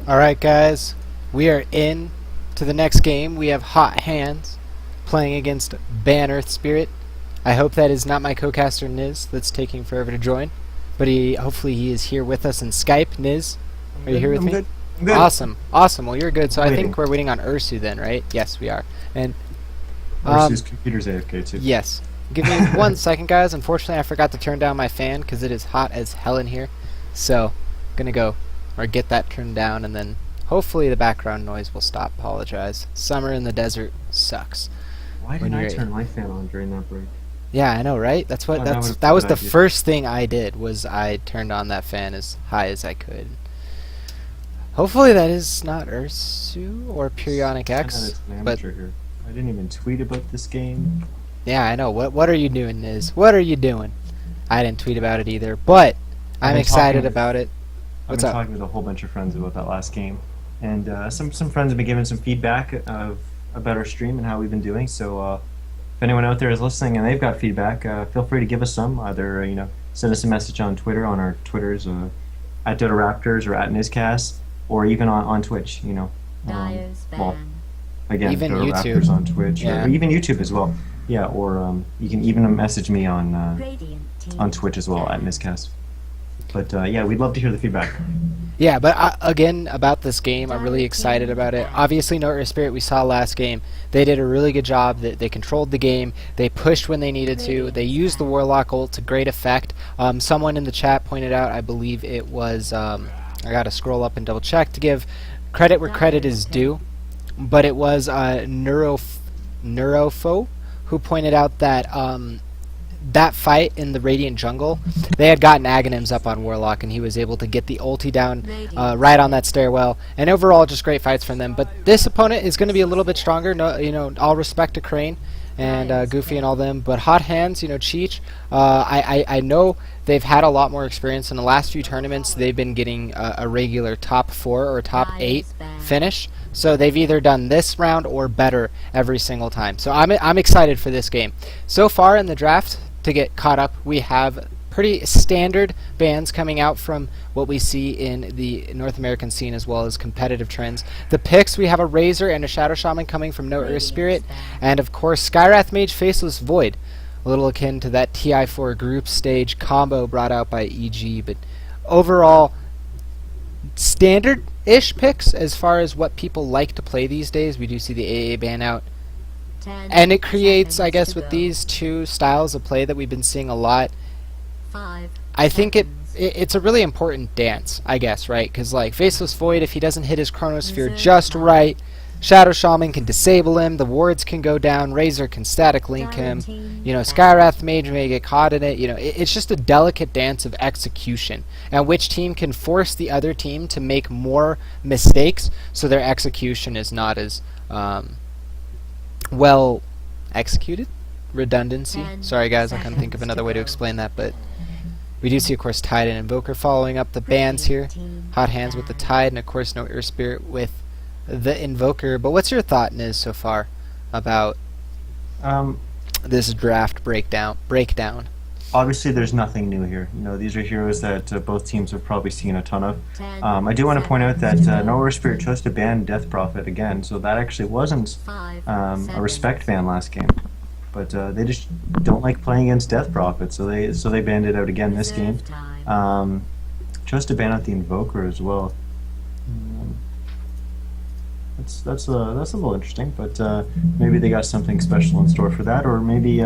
Alright guys, we are in to the next game. We have Hot Hands playing against Ban EarthSpirit. I hope that is not my co-caster Niz that's taking forever to join, but hopefully he is here with us in Skype. Niz, are you here with I'm me? good. I'm good. Awesome, awesome. Well, you're good, so I Waiting. think we're waiting on Ursu then, right? Yes, we are. And Versus computer's AFK too. yes. Give me 1 second, guys. Unfortunately, I forgot to turn down my fan because it is hot as hell in here. So, gonna go or get that turned down, and then hopefully the background noise will stop. Apologize. Summer in the desert sucks. Why When didn't I you're- turn my fan on during that break? Yeah, I know, right? That's what Oh, that was that the idea. first thing I did was I turned on that fan as high as I could. Hopefully that is not Ursu or Periodic X, It's an but amateur here. I didn't even tweet about this game. yeah, I know. What are you doing, Niz? What are you doing? I didn't tweet about it either, but I'm been excited talking- about it. I've What's been up? talking with a whole bunch of friends about that last game, and some friends have been giving some feedback about our stream and how we've been doing. So if anyone out there is listening and they've got feedback, feel free to give us some. Either send us a message on Twitter on our Twitters at RaptorZ or at Nizcast, or even on Twitch. Dyer's well, ban. again, Even RaptorZ YouTube. on Twitch, Yeah. or even YouTube as well. Yeah, or you can even message me on Radiant team. on Twitch as well at Nizcast. But yeah, we'd love to hear the feedback. Yeah, but again, about this game, I'm really excited about it. Obviously, No Spirit we saw last game. They did a really good job. They controlled the game. They pushed when they needed to. They used the Warlock ult to great effect. Someone in the chat pointed out, I believe it was, I got to scroll up and double check to give credit where credit is due, but it was Neurofo who pointed out that that fight in the Radiant jungle, they had gotten Aghanims up on Warlock, and he was able to get the ulti down right on that stairwell. And overall, just great fights from them. But this opponent is going to be a little bit stronger. No, all respect to Crane and Goofy and all them. But Hot Hands, Cheech, I know they've had a lot more experience in the last few tournaments. They've been getting a regular top 4 or top 8 finish. So they've either done this round or better every single time. So I'm excited for this game. So far in the draft, to get caught up, we have pretty standard bans coming out from what we see in the North American scene as well as competitive trends. The picks, we have a Razor and a Shadow Shaman coming from No EarthSpirit, and of course Skywrath Mage Faceless Void, a little akin to that TI4 group stage combo brought out by EG, but overall standard-ish picks as far as what people like to play these days. We do see the AA ban out. 10 And it creates, I seconds guess, to with go. these two styles of play that we've been seeing a lot, 5 I think seconds. it's a really important dance, I guess, right? Because, like, Faceless Void, if he doesn't hit his Chronosphere just right, Shadow Shaman can disable him, the wards can go down, Razor can static link him, Skywrath Mage may get caught in it, it's just a delicate dance of execution, and which team can force the other team to make more mistakes so their execution is not as well executed? Redundancy? Sorry guys, I couldn't think of another way to explain that, but we do see, of course, Tide and Invoker following up the bans here. Hot Hands with the Tide, and of course No EarthSpirit with the Invoker. But what's your thought, Niz, so far about this draft breakdown? Obviously, there's nothing new here. These are heroes that both teams have probably seen a ton of. I do want to point out that No EarthSpirit chose to ban Death Prophet again, so that actually wasn't a respect ban last game. But they just don't like playing against Death Prophet, so they banned it out again this game. Chose to ban out the Invoker as well. That's a little interesting, but maybe they got something special in store for that, or maybe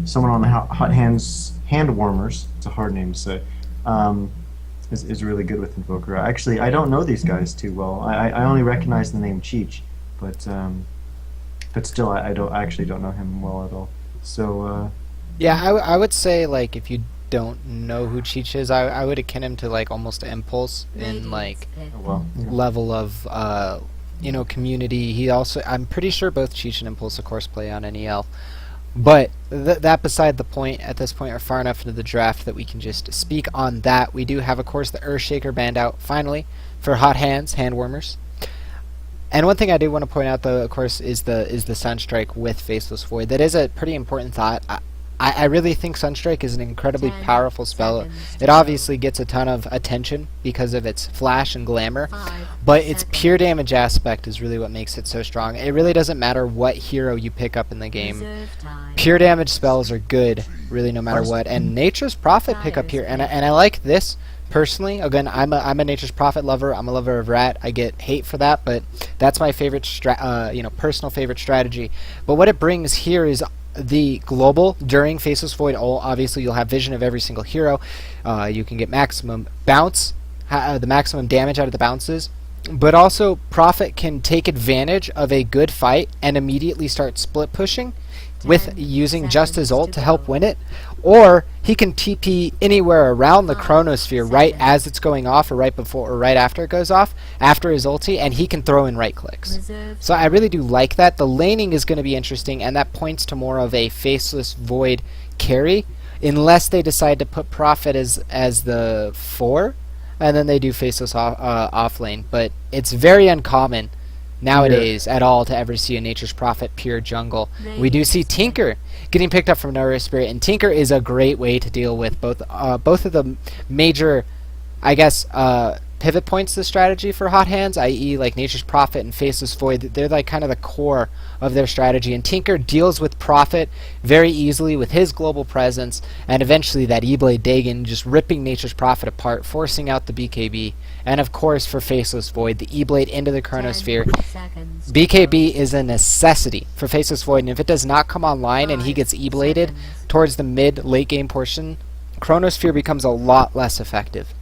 someone on the Hot Hands Hand Warmers, it's a hard name to say, is really good with Invoker. Actually, I don't know these guys too well. I only recognize the name Cheech, but still, I actually don't know him well at all. So Yeah, I would say, like, if you don't know who Cheech is, I would akin him to, like, almost Impulse in, like, oh well. Yeah. level of community. He also, I'm pretty sure both Cheech and Impulse, of course, play on NEL. But that beside the point. At this point, we're far enough into the draft that we can just speak on that. We do have, of course, the Earthshaker banned out finally for Hot Hands, hand warmers. And one thing I do want to point out, though, of course, is the Sunstrike with Faceless Void. That is a pretty important thought. I really think Sunstrike is an incredibly 10 powerful spell. seconds It to obviously gets a ton of attention because of its flash and glamour, 5 but its seconds. pure damage aspect is really what makes it so strong. It really doesn't matter what hero you pick up in the game. Reserve time. Pure damage spells are good, really, no matter what. And Nature's Prophet pick up here, and I like this personally. Again, I'm a Nature's Prophet lover. I'm a lover of Rat. I get hate for that, but that's my favorite, personal favorite strategy. But what it brings here is the global during Faceless Void. Obviously, you'll have vision of every single hero. You can get maximum bounce, the maximum damage out of the bounces. But also, Prophet can take advantage of a good fight and immediately start split pushing with 10 using just his seconds ult to to help go. win it, or he can TP anywhere around the 5 chronosphere right seconds. as it's going off or right before or right after it goes off, after his ulti, and he can throw in right clicks. Reserve So I really do like that. The laning is going to be interesting, and that points to more of a Faceless Void carry, unless they decide to put Prophet as the 4, and then they do Faceless off lane. But it's very uncommon nowadays at all to ever see a Nature's Prophet pure jungle. We do see Tinker getting picked up from EarthSpirit, and Tinker is a great way to deal with both of the major, I guess, pivot points to the strategy for hot hands, i.e. like Nature's Prophet and Faceless Void. They're like kind of the core of their strategy, and Tinker deals with Prophet very easily with his global presence, and eventually that E-Blade Dagon just ripping Nature's Prophet apart, forcing out the BKB, and of course for Faceless Void, the E-Blade into the 10 chronosphere. seconds to BKB is a necessity for Faceless Void, and if it does not come online and he 5 gets E-Bladed seconds. towards the mid-late game portion, Chronosphere becomes a lot less effective.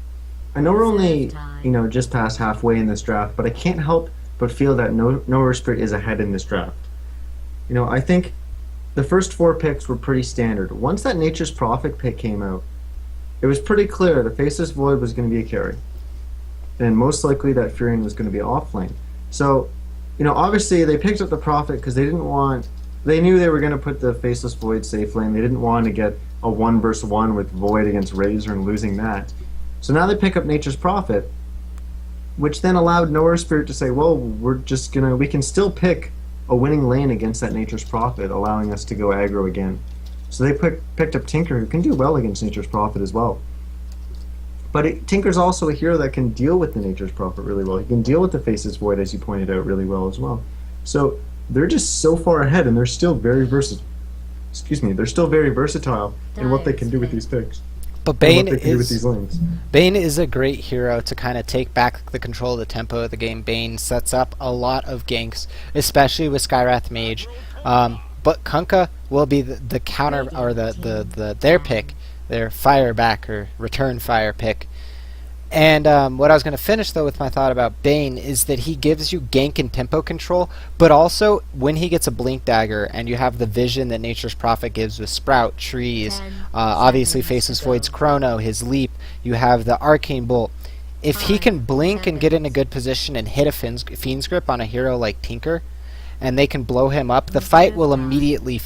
I know we're only, Reserve time. just past halfway in this draft, but I can't help but feel that no EarthSpirit is ahead in this draft. I think the first 4 picks were pretty standard. Once that Nature's Prophet pick came out, it was pretty clear the Faceless Void was going to be a carry. And most likely that Furion was going to be offlane. So, obviously they picked up the Prophet because they knew they were going to put the Faceless Void safe lane. They didn't want to get a 1 versus 1 with Void against Razor and losing that. So now they pick up Nature's Prophet, which then allowed EarthSpirit to say, well, we can still pick a winning lane against that Nature's Prophet, allowing us to go aggro again. So they picked up Tinker, who can do well against Nature's Prophet as well. But Tinker's also a hero that can deal with the Nature's Prophet really well. He can deal with the Faceless Void, as you pointed out, really well as well. So they're just so far ahead, and they're still very versatile. They're still very versatile in what they can do with these picks. But And what they can do with these lanes. Bane is a great hero to kind of take back the control of the tempo of the game. Bane sets up a lot of ganks, especially with Skywrath Mage. But Kunkka will be the counter, or their pick, their fire back or return fire pick. And what I was going to finish though with my thought about Bane is that he gives you gank and tempo control, but also when he gets a blink dagger and you have the vision that Nature's Prophet gives with Sprout, trees, 10 obviously seconds Faceless to go. Void's Chrono, his leap, you have the Arcane Bolt. If he 5 can blink and get in a seconds. good position and hit a Fiend's Grip on a hero like Tinker, and they can blow him up, the fight will immediately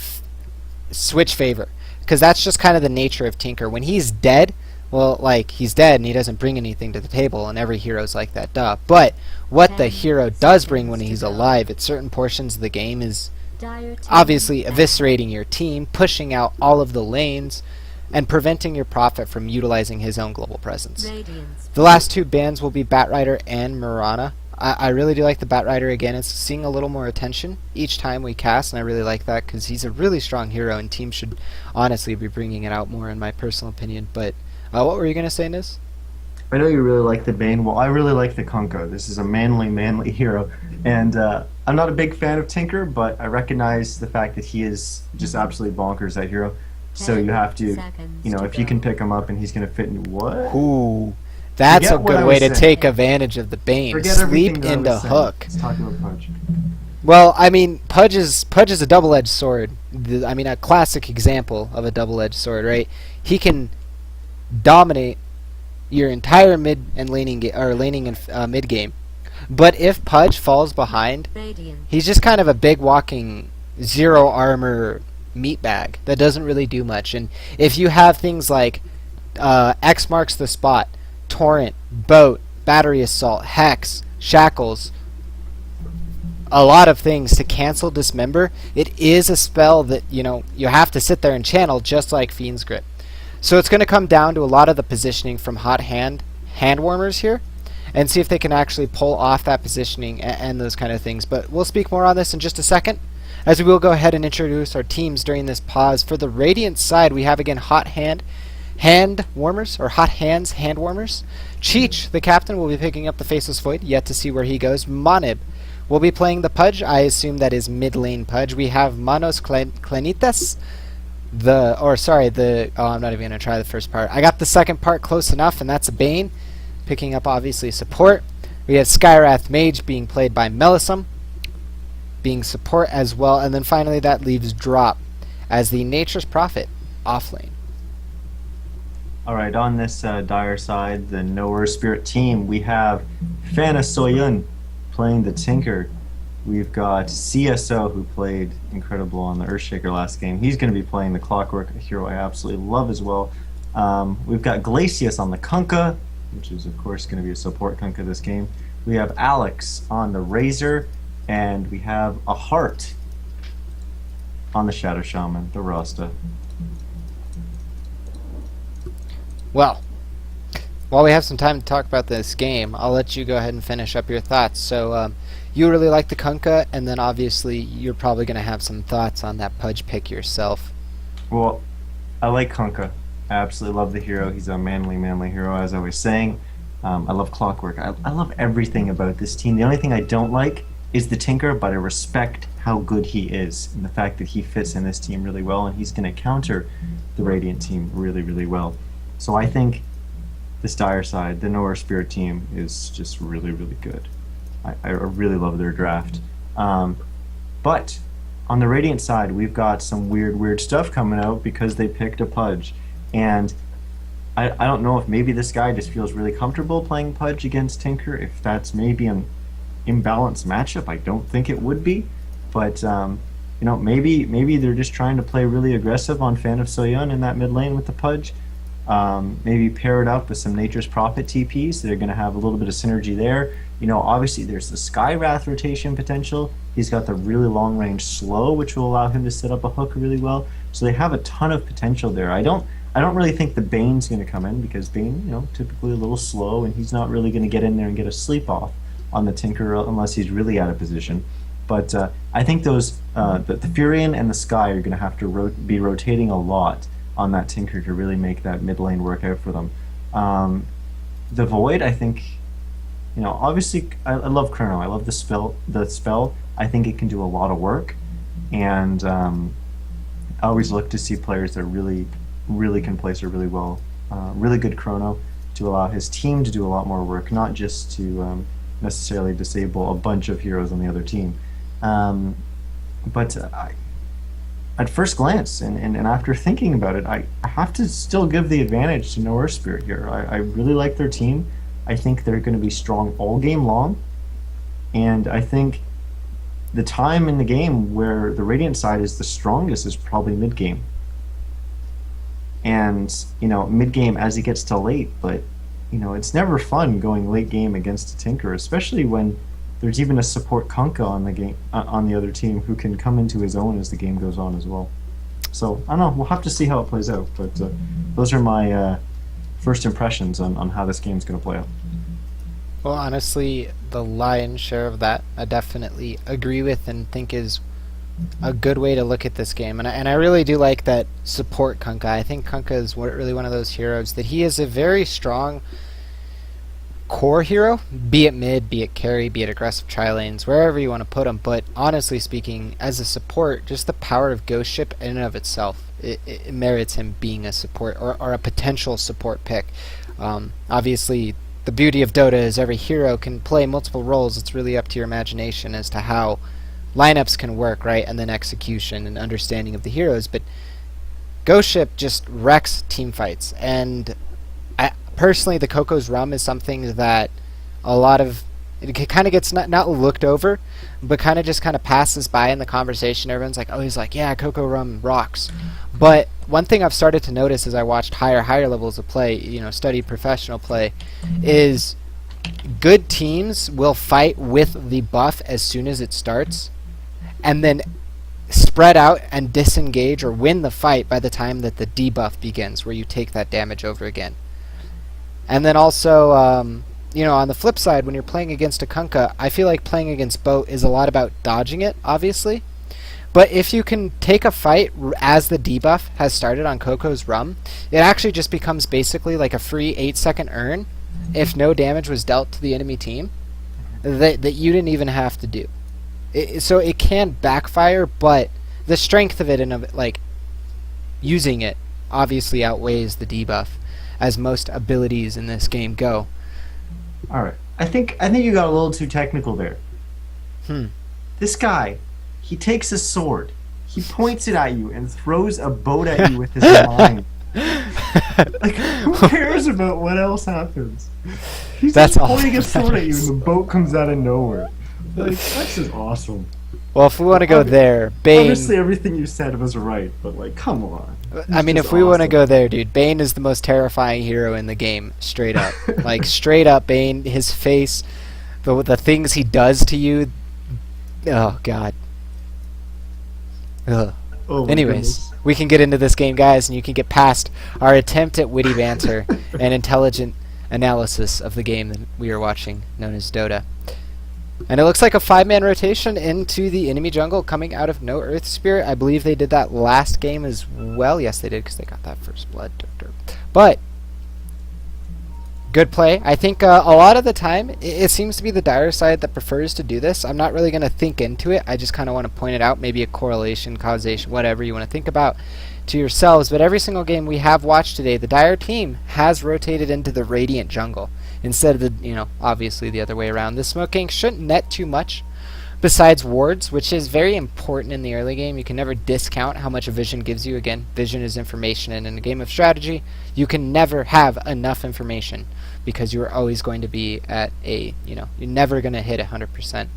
switch favor. Because that's just kind of the nature of Tinker. When he's dead, well, like, he's dead and he doesn't bring anything to the table, and every hero's like that, duh. But what the 10 hero does bring when seconds he's to go. alive at certain portions of the game is Dire team obviously back. eviscerating your team, pushing out all of the lanes, and preventing your Prophet from utilizing his own global presence. Radiance. The last 2 bans will be Batrider and Mirana. I really do like the Batrider again. It's seeing a little more attention each time we cast, and I really like that because he's a really strong hero, and teams should honestly be bringing it out more, in my personal opinion. But what were you going to say, Niz? I know you really like the Bane. Well, I really like the Kunkka. This is a manly hero. And I'm not a big fan of Tinker, but I recognize the fact that he is just absolutely bonkers, that hero. So 10 you have to, seconds if to you can go. pick him up and he's going to fit in what? Ooh, that's Forget a what I good way was to saying. take advantage of the Bane. Forget everything Sleep that I into was saying. Hook. Let's talk about Punch. Well, I mean, Pudge is a double-edged sword. A classic example of a double-edged sword, right? He can dominate your entire mid and laning and mid game, but if Pudge falls behind, Radiance. he's just kind of a big walking zero armor meat bag that doesn't really do much. And if you have things like X marks the spot, torrent, boat, battery assault, hex, shackles, a lot of things to cancel Dismember. It is a spell that, you have to sit there and channel just like Fiend's Grip. So it's going to come down to a lot of the positioning from Hot Hand warmers here, and see if they can actually pull off that positioning and those kind of things. But we'll speak more on this in just a second, as we will go ahead and introduce our teams during this pause. For the Radiant side, we have again Hot Hand warmers, or Hot Hands hand warmers. Cheech, the captain, will be picking up the Faceless Void, yet to see where he goes. Monib will be playing the Pudge. I assume that is mid lane Pudge. We have Manos Clanitas. I'm not even going to try the first part. I got the second part close enough, and that's a Bane, picking up obviously support. We have Skywrath Mage being played by Melisum, being support as well, and then finally that leaves Drop as the Nature's Prophet off lane. Alright, on this dire side, the EarthSpirit team, we have Fana Soyun playing the Tinker. We've got CSO, who played incredible on the Earthshaker last game. He's going to be playing the Clockwork, a hero I absolutely love as well. We've got Glacius on the Kunkka, which is of course going to be a support Kunkka this game. We have Alex on the Razor, and we have a Heart on the Shadow Shaman, the Rasta. Well, while we have some time to talk about this game, I'll let you go ahead and finish up your thoughts. So, you really like the Kunkka, and then obviously you're probably going to have some thoughts on that Pudge pick yourself. Well, I like Kunkka. I absolutely love the hero. He's a manly hero, as I was saying. I love Clockwork. I love everything about this team. The only thing I don't like is the Tinker, but I respect how good he is, and the fact that he fits in this team really well, and he's going to counter the Radiant team really, really well. So I think this dire side, the EarthSpirit team, is just really, really good. I really love their draft. But on the Radiant side, we've got some weird stuff coming out because they picked a Pudge. And I don't know if maybe this guy just feels really comfortable playing Pudge against Tinker, if that's maybe an imbalanced matchup. I don't think it would be. But, maybe they're just trying to play really aggressive on Fan of Soyun in that mid lane with the Pudge. Maybe pair it up with some Nature's Prophet TPs. They're going to have a little bit of synergy there. Obviously there's the Skywrath rotation potential. He's got the really long range slow, which will allow him to set up a hook really well. So they have a ton of potential there. I don't really think the Bane's going to come in, because Bane, typically a little slow, and he's not really going to get in there and get a sleep off on the Tinker unless he's really out of position. But I think those the Furion and the Sky are going to have to be rotating a lot on that Tinker to really make that mid lane work out for them. The Void, I think, obviously I love Chrono. I love the spell. I think it can do a lot of work, and I always look to see players that really can place it really well. Really good Chrono to allow his team to do a lot more work, not just to necessarily disable a bunch of heroes on the other team. But at first glance, and after thinking about it, I have to still give the advantage to EarthSpirit here. I really like their team. I think they're going to be strong all game long, and I think the time in the game where the Radiant side is the strongest is probably mid game. And mid game as it gets to late, but it's never fun going late game against a Tinker, especially when there's even a support Kunkka on the game on the other team who can come into his own as the game goes on as well. So I don't know. We'll have to see how it plays out. But those are my first impressions on how this game's going to play out. Well, honestly, the lion's share of that I definitely agree with and think is a good way to look at this game. And I really do like that support Kunkka. I think Kunkka is really one of those heroes that he is a very strong core hero, be it mid, be it carry, be it aggressive tri-lanes, wherever you want to put him. But honestly speaking, as a support, just the power of Ghost Ship in and of itself, it merits him being a support or a potential support pick. Obviously, the beauty of Dota is every hero can play multiple roles. It's really up to your imagination as to how lineups can work, right? And then execution and understanding of the heroes. But Ghost Ship just wrecks team fights. And personally, the Coco's Rum is something that a lot of it kind of gets not looked over, but kind of passes by in the conversation. Everyone's like, oh, he's like, yeah, Coco Rum rocks. But one thing I've started to notice as I watched higher levels of play, study professional play, is good teams will fight with the buff as soon as it starts, and then spread out and disengage or win the fight by the time that the debuff begins, where you take that damage over again. And then also, you know, on the flip side, when you're playing against a Kunkka, I feel like playing against Boat is a lot about dodging it, obviously. But if you can take a fight as the debuff has started on Coco's Rum, it actually just becomes basically like a free 8-second earn if no damage was dealt to the enemy team that you didn't even have to do. So it can backfire, but the strength of it and of like using it obviously outweighs the debuff, as most abilities in this game go. All right. I think you got a little too technical there. This guy, he takes a sword, he points it at you, and throws a boat at you with his line. Like, who cares about what else happens? He's That's just all pointing a that sword at you, matters. and the boat comes out of nowhere. Like, that's just awesome. Well, if we want to go there, Obviously, Bane... everything you said was right, but, like, come on. I mean, It's if we want to awesome. go there, dude, Bane is the most terrifying hero in the game, straight up. Like, straight up, Bane, his face, the things he does to you, oh, God. Ugh. Oh my Anyways, goodness. we can get into this game, guys, and you can get past our attempt at witty banter and intelligent analysis of the game that we are watching, known as Dota. And it looks like a 5-man rotation into the enemy jungle coming out of no EarthSpirit. I believe they did that last game as well. Yes, they did, because they got that first blood. But good play. I think a lot of the time it seems to be the dire side that prefers to do this. I'm not really going to think into it. I just kind of want to point it out, maybe a correlation, causation, whatever you want to think about to yourselves. But every single game we have watched today, the dire team has rotated into the Radiant jungle instead of the, you know, obviously the other way around. The Smoke Gang shouldn't net too much besides wards, which is very important in the early game. You can never discount how much a vision gives you. Again, vision is information, and in a game of strategy, you can never have enough information, because you're always going to be at a, you know, you're never going to hit 100%.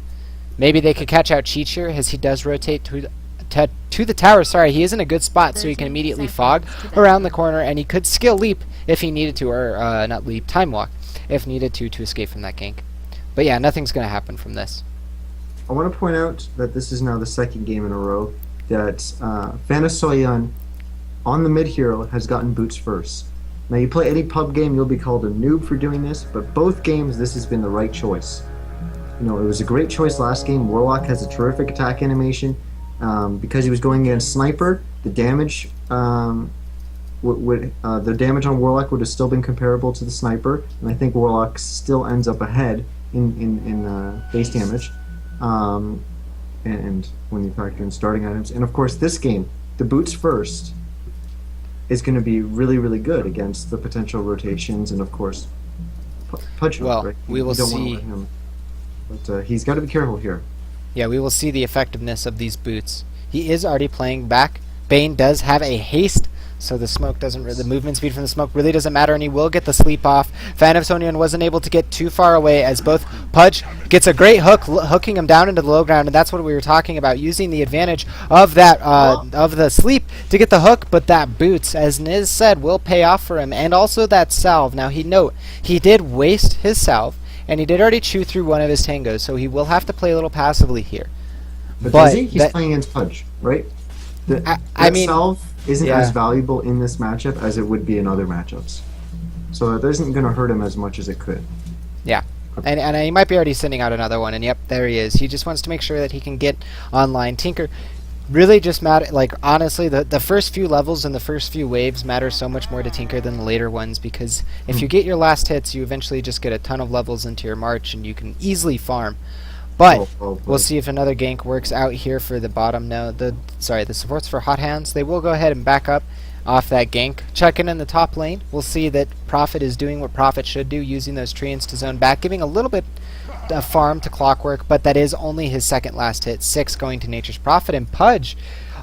Maybe they could catch out Cheech here, as he does rotate to the tower. Sorry, he is in a good spot, so he can immediately fog around the corner, and he could skill leap if he needed to, or not leap, time walk, if needed to escape from that gank. But yeah, nothing's going to happen from this. I want to point out that this is now the second game in a row that Fanasoyan on the mid hero has gotten boots first. Now, you play any pub game, you'll be called a noob for doing this, but both games, this has been the right choice. You know, it was a great choice last game. Warlock has a terrific attack animation. Because he was going against Sniper, the damage the damage on Warlock would have still been comparable to the Sniper, and I think Warlock still ends up ahead in base damage. And when you factor in starting items, and of course this game, the boots first is going to be really, really good against the potential rotations, and of course Pudge. Well, right? we will You don't wanna see. let him, but he's got to be careful here. Yeah, we will see the effectiveness of these boots. He is already playing back. Bane does have a haste, so the smoke doesn't, the movement speed from the smoke really doesn't matter, and he will get the sleep off. Fan of Sonian wasn't able to get too far away, as both Pudge gets a great hook, hooking him down into the low ground, and that's what we were talking about, using the advantage of that of the sleep to get the hook. But that boots, as Niz said, will pay off for him, and also that salve. Now, he did waste his salve, and he did already chew through one of his tangos, so he will have to play a little passively here. But But does he? He's that- playing against Pudge, right? I mean, salve isn't yeah. as valuable in this matchup as it would be in other matchups. So that isn't going to hurt him as much as it could. Yeah. And he might be already sending out another one, and yep, there he is. He just wants to make sure that he can get online. Tinker really just matter, like, honestly, the first few levels and the first few waves matter so much more to Tinker than the later ones, because if you get your last hits, you eventually just get a ton of levels into your march, and you can easily farm. But we'll see if another gank works out here for the bottom. No, the supports for Hot Hands, they will go ahead and back up off that gank. Checking in the top lane, we'll see that Prophet is doing what Prophet should do, using those treants to zone back, giving a little bit of farm to Clockwork, but that is only his second last hit. 6 going to Nature's Prophet, and Pudge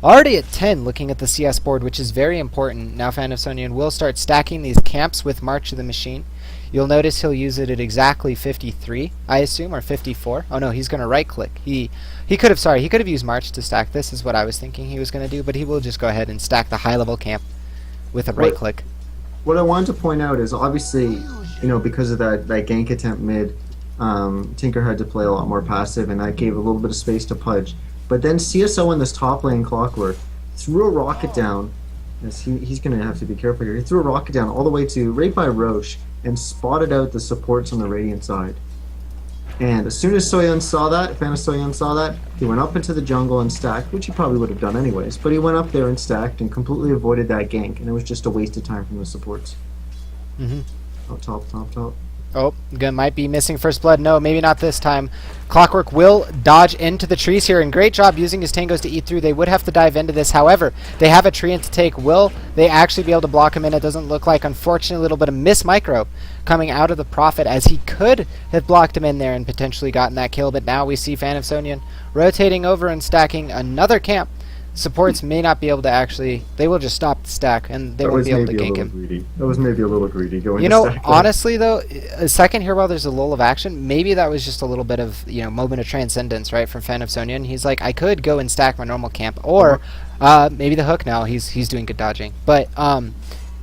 already at 10 looking at the CS board, which is very important. Now Fan of Sonian will start stacking these camps with March of the Machine. You'll notice he'll use it at exactly 53, I assume, or 54. Oh no, he's going to right click. He could have used March to stack this, is what I was thinking he was going to do, but he will just go ahead and stack the high level camp with a right click. What I wanted to point out is, obviously, you know, because of that gank attempt mid, Tinker had to play a lot more passive, and that gave a little bit of space to Pudge. But then CSO in this top lane Clockwork threw a rocket down. As he's going to have to be careful here. He threw a rocket down all the way to right by Roche and spotted out the supports on the Radiant side. And as soon as Soyeon saw that, Fan of Soyeon saw that, he went up into the jungle and stacked, which he probably would have done anyways, but he went up there and stacked and completely avoided that gank, and it was just a waste of time from the supports. Oh, top. Oh, might be missing first blood. No, maybe not this time. Clockwork will dodge into the trees here, and great job using his tangos to eat through. They would have to dive into this. However, they have a tree in to take. Will they actually be able to block him in? It doesn't look like. Unfortunately, a little bit of miss micro coming out of the Prophet, as he could have blocked him in there and potentially gotten that kill. But now we see Fan of Sonyeon rotating over and stacking another camp. Supports may not be able to actually. They will just stop the stack, and they won't be able to gank him. That was maybe a little greedy going. You know, honestly though, a second here while there's a lull of action, maybe that was just a little bit of, you know, moment of transcendence, right, from Fan of Sonyeon. He's like, I could go and stack my normal camp, or maybe the hook now. He's doing good dodging, but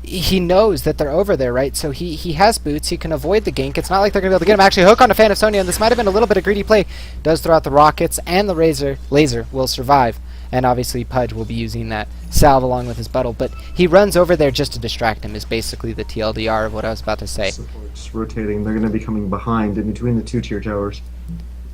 he knows that they're over there, right? So he has boots. He can avoid the gank. It's not like they're gonna be able to get him. Actually, hook on a Fan of Sonyeon. This might have been a little bit of greedy play. Does throw out the rockets, and the laser will survive. And obviously Pudge will be using that salve along with his buttle, but he runs over there just to distract him, is basically the TLDR of what I was about to say. Supports rotating. They're going to be coming behind in between the two tier towers.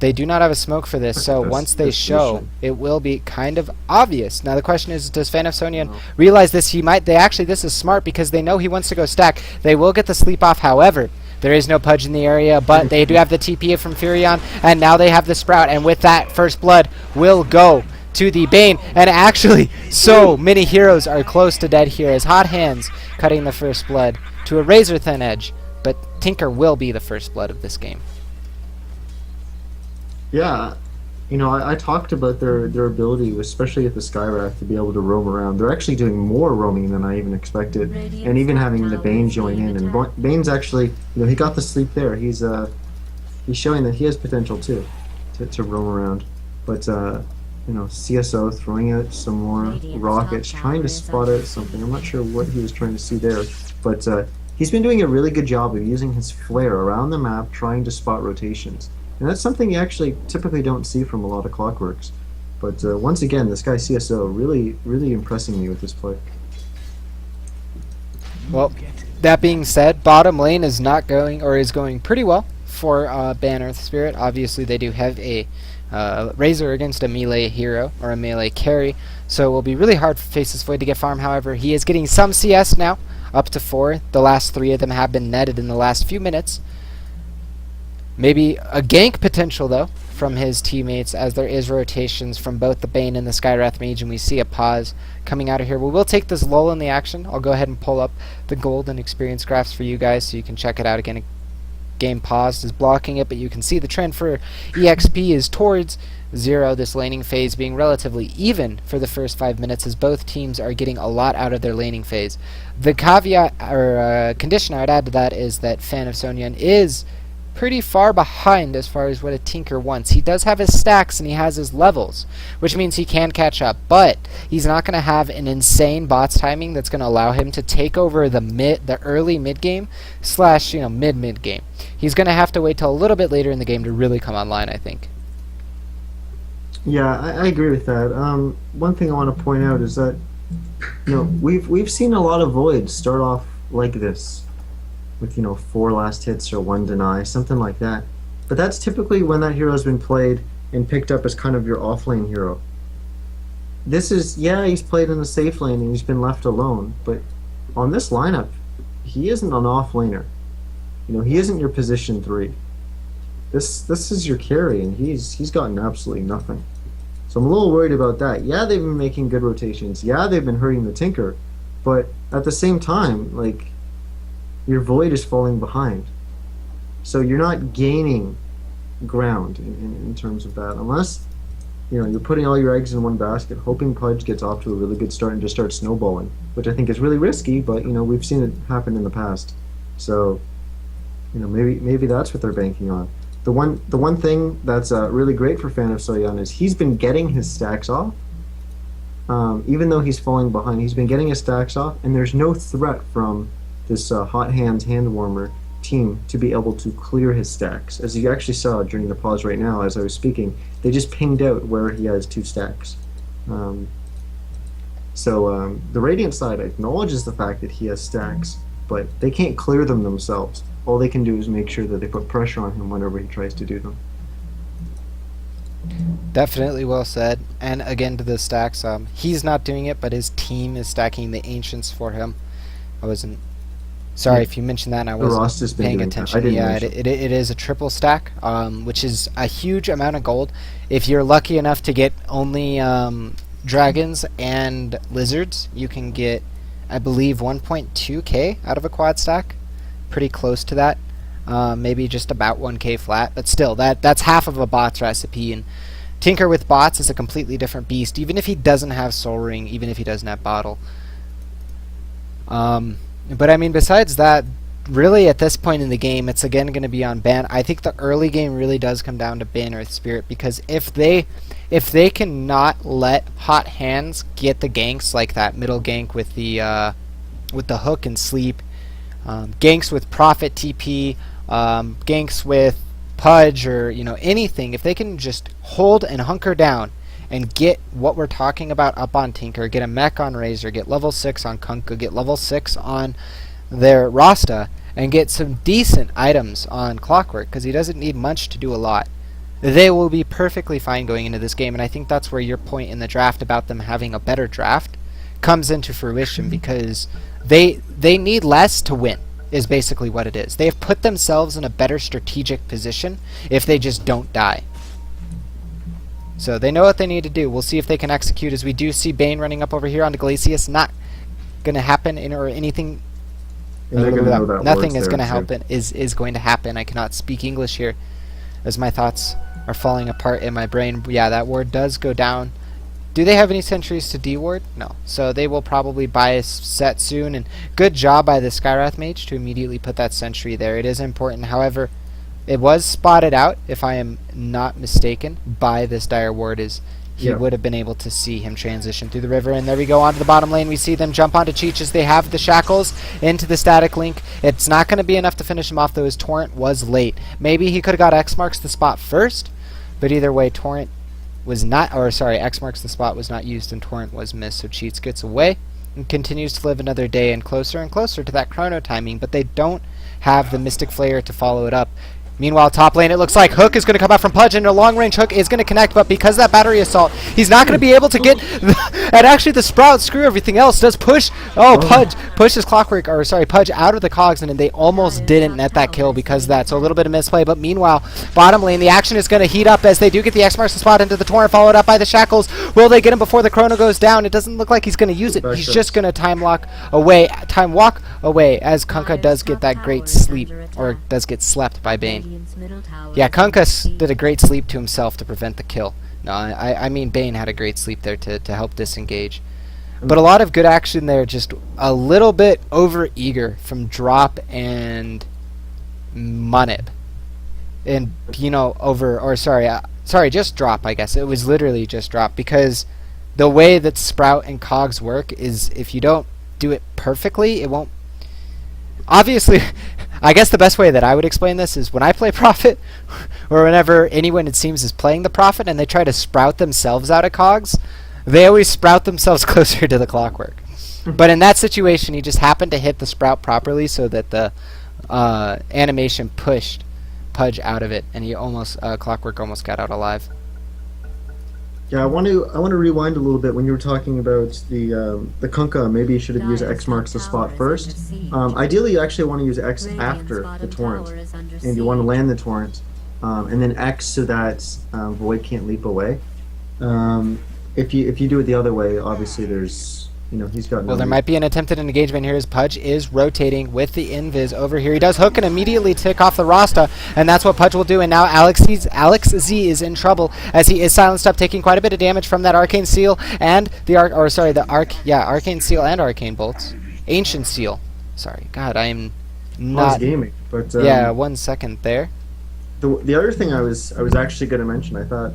They do not have a smoke for this, so once they show, it will be kind of obvious. Now the question is, does Fan of Sonyeon realize this? This is smart because they know he wants to go stack. They will get the sleep off, however. There is no Pudge in the area, but they do have the TP from Furion, and now they have the Sprout, and with that, first blood will go to the Bane, and actually so many heroes are close to dead here as Hot Hands cutting the first blood to a razor thin edge, but Tinker will be the first blood of this game. Yeah, you know, I talked about their ability, especially at the Skywrath, to be able to roam around. They're actually doing more roaming than I even expected, and even having the Bane join in. And Bane's actually, you know, he got the sleep there. He's showing that he has potential too, to roam around. But you know, CSO throwing out some more rockets, trying to spot out something. I'm not sure what he was trying to see there, but he's been doing a really good job of using his flare around the map, trying to spot rotations. And that's something you actually typically don't see from a lot of Clockworks. But once again, this guy CSO really impressing me with this play. Well, that being said, bottom lane is not going, or is going pretty well for Ban EarthSpirit. Obviously, they do have a Razor against a melee hero, or a melee carry, so it will be really hard for Faceless Void to get farm. However, he is getting some CS now, up to 4. The last 3 of them have been netted in the last few minutes. Maybe a gank potential, though, from his teammates, as there is rotations from both the Bane and the Skywrath Mage, and we see a pause coming out of here. We will take this lull in the action. I'll go ahead and pull up the gold and experience graphs for you guys so you can check it out again. Game paused is blocking it, but you can see the trend for EXP is towards 0, this laning phase being relatively even for the first 5 minutes, as both teams are getting a lot out of their laning phase. The caveat, or condition I would add to that, is that Fan of Sonyeon is pretty far behind as far as what a Tinker wants. He does have his stacks and he has his levels, which means he can catch up, but he's not going to have an insane bots timing that's going to allow him to take over the early mid game / mid game. He's going to have to wait till a little bit later in the game to really come online, I think. Yeah, I agree with that. One thing I want to point out is that, you know, we've seen a lot of Voids start off like this, with, you know, 4 last hits or 1 deny, something like that. But that's typically when that hero's been played and picked up as kind of your off-lane hero. This is, yeah, he's played in the safe lane and he's been left alone, but on this lineup, he isn't an off-laner. You know, he isn't your position 3. This is your carry, and he's gotten absolutely nothing. So I'm a little worried about that. Yeah, they've been making good rotations. Yeah, they've been hurting the Tinker, but at the same time, like, your Void is falling behind. So you're not gaining ground in terms of that, unless, you know, you're putting all your eggs in one basket, hoping Pudge gets off to a really good start and just starts snowballing, which I think is really risky, but, you know, we've seen it happen in the past. So, you know, maybe that's what they're banking on. The one thing that's really great for Fan of Sonyeon is he's been getting his stacks off. Even though he's falling behind, he's been getting his stacks off, and there's no threat from this Hot Hands hand warmer team to be able to clear his stacks. As you actually saw during the pause right now, as I was speaking, they just pinged out where he has 2 stacks. So the Radiant side acknowledges the fact that he has stacks, but they can't clear them themselves. All they can do is make sure that they put pressure on him whenever he tries to do them. Definitely well said. And again to the stacks, he's not doing it, but his team is stacking the Ancients for him. I wasn't... Sorry if you mentioned that and I wasn't paying attention. Yeah, it is a triple stack, which is a huge amount of gold. If you're lucky enough to get only dragons and lizards, you can get, I believe, 1.2k out of a quad stack. Pretty close to that. Maybe just about 1k flat, but still, that's half of a bot's recipe. And Tinker with bots is a completely different beast, even if he doesn't have Soul Ring, even if he doesn't have Bottle. But I mean, besides that, really at this point in the game, it's again going to be on ban. I think the early game really does come down to ban EarthSpirit, because if they cannot let Hot Hands get the ganks, like that middle gank with the hook and sleep, ganks with Prophet TP, ganks with Pudge, or anything, if they can just hold and hunker down and get what we're talking about up on Tinker, get a mech on Razor, get level 6 on Kunkka, get level 6 on their Rasta, and get some decent items on Clockwork, because he doesn't need much to do a lot, they will be perfectly fine going into this game. And I think that's where your point in the draft about them having a better draft comes into fruition, because they need less to win, is basically what it is. They have put themselves in a better strategic position if they just don't die. So they know what they need to do. We'll see if they can execute, as we do see Bane running up over here onto Glacius. Not going to happen or anything. Nothing is going to happen. Is going to happen. I cannot speak English here, as my thoughts are falling apart in my brain. Yeah, that ward does go down. Do they have any sentries to deward? No. So they will probably buy a set soon. And good job by the Skywrath Mage to immediately put that sentry there. It is important. However, it was spotted out, if I am not mistaken, by this Dire Ward, as he would have been able to see him transition through the river. And there we go onto the bottom lane. We see them jump onto Cheech as they have the shackles into the static link. It's not going to be enough to finish him off, though. His Torrent was late. Maybe he could have got X marks the spot first, but either way, Torrent was not, or sorry, X marks the spot was not used and Torrent was missed. So Cheats gets away and continues to live another day and closer to that chrono timing, but they don't have the Mystic Flare to follow it up. Meanwhile, top lane, it looks like Hook is going to come out from Pudge, and a long-range Hook is going to connect, but because of that battery assault, he's not going to be able to get... and actually, the Sprout, screw everything else, does push... Oh, Pudge pushes Clockwork, or sorry, Pudge out of the cogs, and they almost didn't net that kill because of that, so a little bit of misplay. But meanwhile, bottom lane, the action is going to heat up as they do get the X marks the spot into the Torrent, followed up by the Shackles. Will they get him before the chrono goes down? It doesn't look like he's going to use it. He's just going to time walk away, as Kunkka does get that great sleep, or does get slept by Bane. Yeah, Kunkka did a great sleep to himself to prevent the kill. No, I mean Bane had a great sleep there to help disengage. But a lot of good action there, just a little bit over-eager from Drop and Munib. And, just Drop, I guess. It was literally just Drop, because the way that Sprout and Cogs work is if you don't do it perfectly, it won't... Obviously... I guess the best way that I would explain this is when I play Prophet, or whenever anyone, it seems, is playing the Prophet and they try to sprout themselves out of cogs, they always sprout themselves closer to the Clockwork. But in that situation, he just happened to hit the sprout properly so that the animation pushed Pudge out of it, and he almost Clockwork almost got out alive. Yeah, I want to rewind a little bit when you were talking about the Kunkka. Maybe you should have used X marks the spot first. Ideally, you actually want to use X after the Torrent, and you want to land the Torrent, and then X so that Void can't leap away. If you do it the other way, obviously there's he's got. Well, there might be an attempted engagement here as Pudge is rotating with the invis over here. He does hook and immediately tick off the Rasta, and that's what Pudge will do. And now Alex Z is in trouble as he is silenced up, taking quite a bit of damage from that Arcane Seal and Arcane Seal and Arcane Bolts. Ancient Seal. Sorry, God, I am not gaming. But yeah, 1 second there. The other thing I was actually going to mention, I thought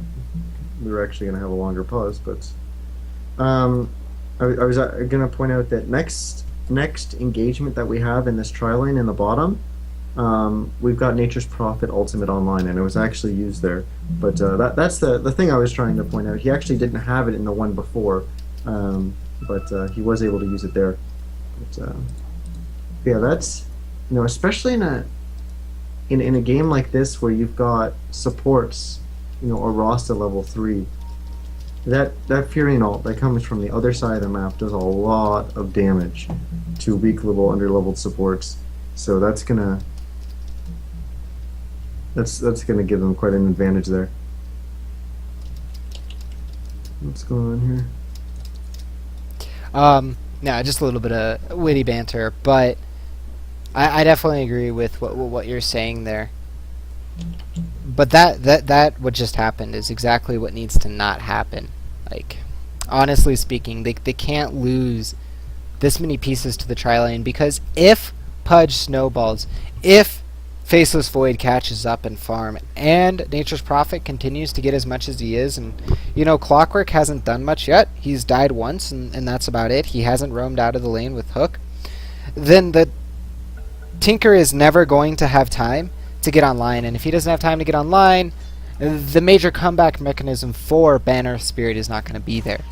we were actually going to have a longer pause, but I was going to point out that next engagement that we have in this tri lane in the bottom, we've got Nature's Prophet Ultimate online, and it was actually used there. But that's the thing I was trying to point out. He actually didn't have it in the one before, but he was able to use it there. But, yeah, that's, especially in a game like this where you've got supports, a Rasta level 3. That Fury ult that comes from the other side of the map does a lot of damage to weak level, underleveled supports. So that's gonna give them quite an advantage there. What's going on here? No, just a little bit of witty banter, but I definitely agree with what you're saying there. But that what just happened is exactly what needs to not happen. Like, honestly speaking, they can't lose this many pieces to the tri-lane, because if Pudge snowballs, if Faceless Void catches up and farm, and Nature's Prophet continues to get as much as he is, and Clockwork hasn't done much yet. He's died once, and that's about it. He hasn't roamed out of the lane with Hook. Then the Tinker is never going to have time to get online, and if he doesn't have time to get online, the major comeback mechanism for EarthSpirit is not going to be there.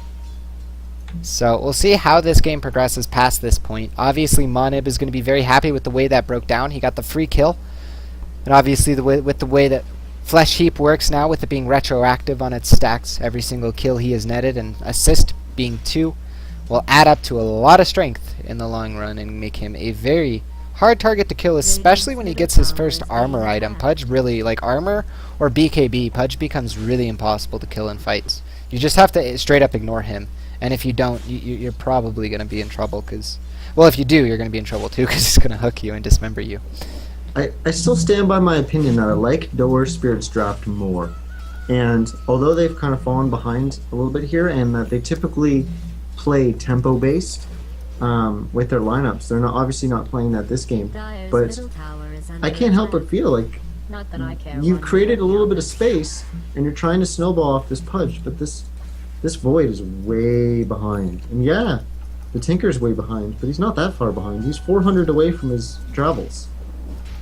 So we'll see how this game progresses past this point. Obviously, Monib is going to be very happy with the way that broke down. He got the free kill, and obviously with the way that Flesh Heap works now, with it being retroactive on its stacks, every single kill he has netted, and assist being 2, will add up to a lot of strength in the long run and make him a very hard target to kill, especially when he gets his first armor item. Pudge really, like armor or BKB, Pudge becomes really impossible to kill in fights. You just have to straight up ignore him, and if you don't, you're probably going to be in trouble, because, well, if you do, you're going to be in trouble too, because he's going to hook you and dismember you. I still stand by my opinion that I like EarthSpirit's draft more, and although they've kind of fallen behind a little bit here, and that they typically play tempo based with their lineups, they're obviously not playing that this game. But I can't help but feel like you've created a little bit of space, and you're trying to snowball off this Pudge, but this Void is way behind. And yeah, the Tinker's way behind, but he's not that far behind. He's 400 away from his travels.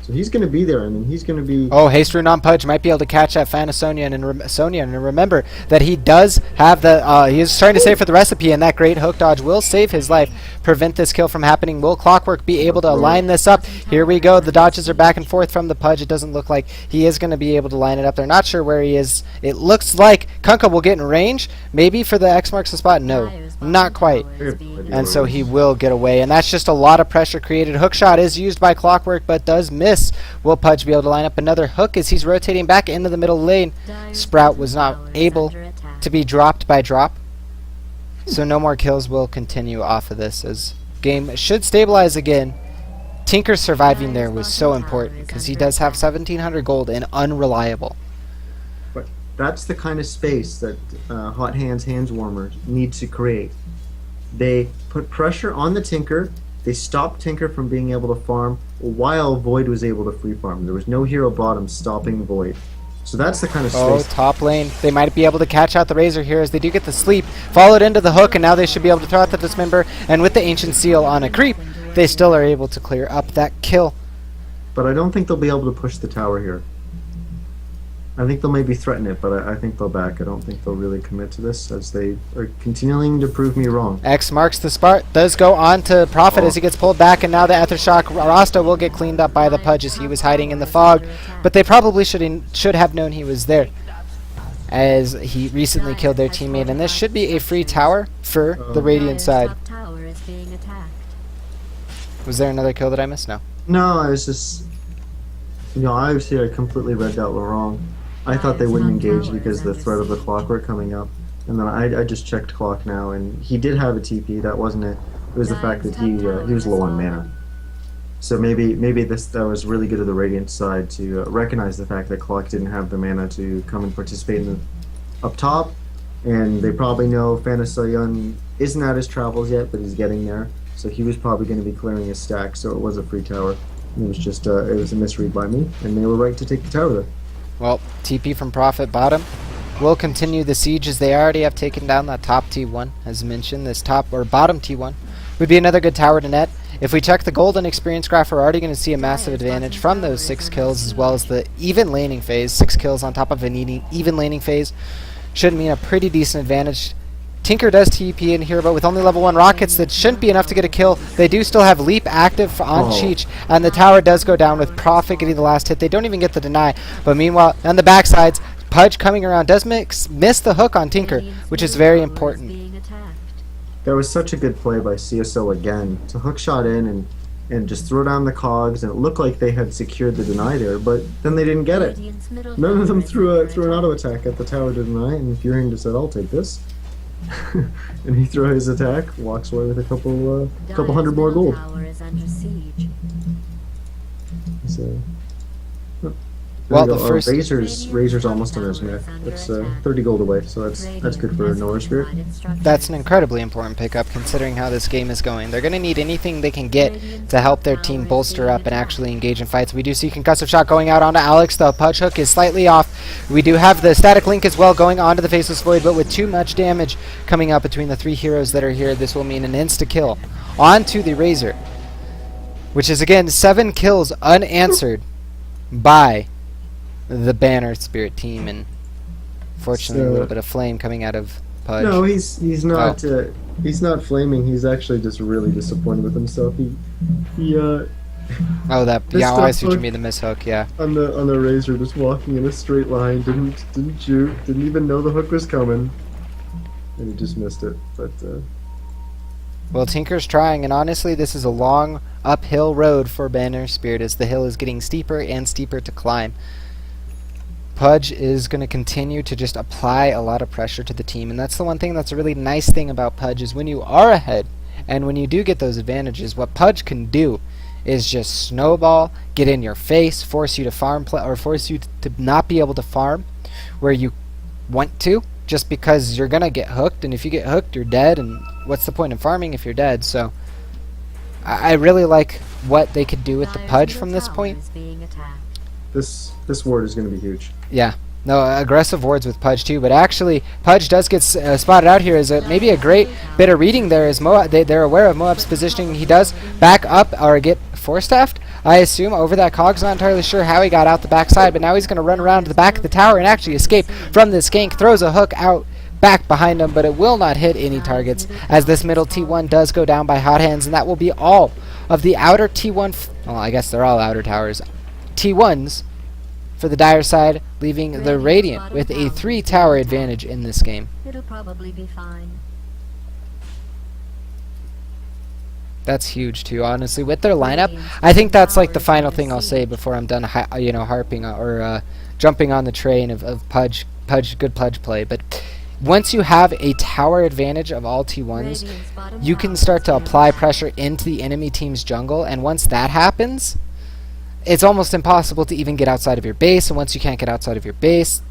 So he's going to be there, and then he's going to be... Oh, Haste Rune on Pudge might be able to catch that fan of Sonya, and remember that he does have the... he is trying to save for the recipe, and that great hook dodge will save his life, prevent this kill from happening. Will Clockwork be able to line this up? Here we go. The dodges are back and forth from the Pudge. It doesn't look like he is going to be able to line it up. They're not sure where he is. It looks like Kunkka will get in range, maybe for the X marks the spot. No, not quite. And so he will get away, and that's just a lot of pressure created. Hookshot is used by Clockwork, but does miss. Will Pudge be able to line up another hook as he's rotating back into the middle lane? Sprout was not able to be dropped by drop, so no more kills will continue off of this, as game should stabilize again. Tinker surviving there was so important, because he does have 1,700 gold and unreliable. But that's the kind of space that Hot Hands Warmers need to create. They put pressure on the Tinker. They stopped Tinker from being able to farm while Void was able to free farm. There was no hero bottom stopping Void. So that's the kind of space. Oh, top lane. They might be able to catch out the Razor here as they do get the sleep. Followed into the hook, and now they should be able to throw out the Dismember. And with the Ancient Seal on a creep, they still are able to clear up that kill. But I don't think they'll be able to push the tower here. I think they'll maybe threaten it, but I think they'll back. I don't think they'll really commit to this, as they are continuing to prove me wrong. X marks the spot. Does go on to Prophet as he gets pulled back, and now the Aethershock Rasta will get cleaned up by the Pudge as he was hiding in the fog. But they probably should have known he was there, as he recently killed their teammate. And this should be a free tower for the Radiant side. Was there another kill that I missed? No. No, I was just... obviously I completely read that wrong. I thought they wouldn't engage because of the threat of the Clockwork coming up. And then I just checked Clock now, and he did have a TP. That wasn't it. It was the fact that he was low on mana. So maybe that was really good of the Radiant side to recognize the fact that Clock didn't have the mana to come and participate in the up top. And they probably know Fanasoyun isn't at his travels yet, but he's getting there. So he was probably going to be clearing his stack, so it was a free tower. It was just it was a misread by me, and they were right to take the tower there. Well, TP from Prophet bottom will continue the siege, as they already have taken down that top T1. As mentioned, this top or bottom T1 would be another good tower to net. If we check the golden experience graph, we're already going to see a massive advantage from those 6 kills, as well as the even laning phase. 6 kills on top of an even laning phase should mean a pretty decent advantage. Tinker does TP in here, but with only level 1 rockets, that shouldn't be enough to get a kill. They do still have Leap active on Cheech, and the tower does go down with Prophet getting the last hit. They don't even get the deny, but meanwhile, on the backsides, Pudge coming around does miss the hook on Tinker, which is very important. That was such a good play by CSO again to hook shot in and just throw down the cogs, and it looked like they had secured the deny there, but then they didn't get it. None of them threw an auto attack at the tower to deny, and Furing just said, "I'll take this." And he threw his attack, walks away with a couple hundred more gold. So, well, the first Razor's almost on his myth. It's 30 gold away, so that's good for Nora Spirit. That's an incredibly important pickup considering how this game is going. They're going to need anything they can get to help their team bolster up and actually engage in fights. We do see concussive shot going out onto Alex. The Pudge hook is slightly off. We do have the static link as well going onto the Faceless Void, but with too much damage coming up between the 3 heroes that are here, this will mean an insta-kill onto the Razor, which is again 7 kills unanswered by the Banner Spirit team, and fortunately a little bit of flame coming out of Pudge. No, he's not he's not flaming. He's actually just really disappointed with himself. Oh, that I see what you mean, the mishook, yeah. On the Razor, just walking in a straight line, didn't juke, didn't even know the hook was coming, and he just missed it. But well, Tinker's trying, and honestly, this is a long uphill road for Banner Spirit as the hill is getting steeper and steeper to climb. Pudge is going to continue to just apply a lot of pressure to the team, and that's the one thing that's a really nice thing about Pudge is when you are ahead and when you do get those advantages, what Pudge can do is just snowball, get in your face, force you to farm or force you to not be able to farm where you want to, just because you're going to get hooked, and if you get hooked, you're dead, and what's the point in farming if you're dead? So I really like what they could do with the Pudge from this point. This ward is going to be huge. Yeah. No, aggressive wards with Pudge too, but actually Pudge does get spotted out here as maybe a great bit of reading there as they're aware of Moab's positioning. He does back up or get forestaffed, I assume, over that Cog's. Not entirely sure how he got out the backside, but now he's going to run around to the back of the tower and actually escape from this gank. Throws a hook out back behind him, but it will not hit any targets as this middle T1 does go down by hot hands, and that will be all of the outer T1, well, I guess they're all outer towers, T1s for the Dire side, leaving the Radiant with a 3-tower advantage in this game. It'll probably be fine. That's huge too, honestly. With their lineup, I think that's like the final thing I'll say before I'm done harping or jumping on the train of Pudge, good Pudge play. But once you have a tower advantage of all T1s, you can start to apply pressure into the enemy team's jungle, and once that happens, it's almost impossible to even get outside of your base, and once you can't get outside of your base,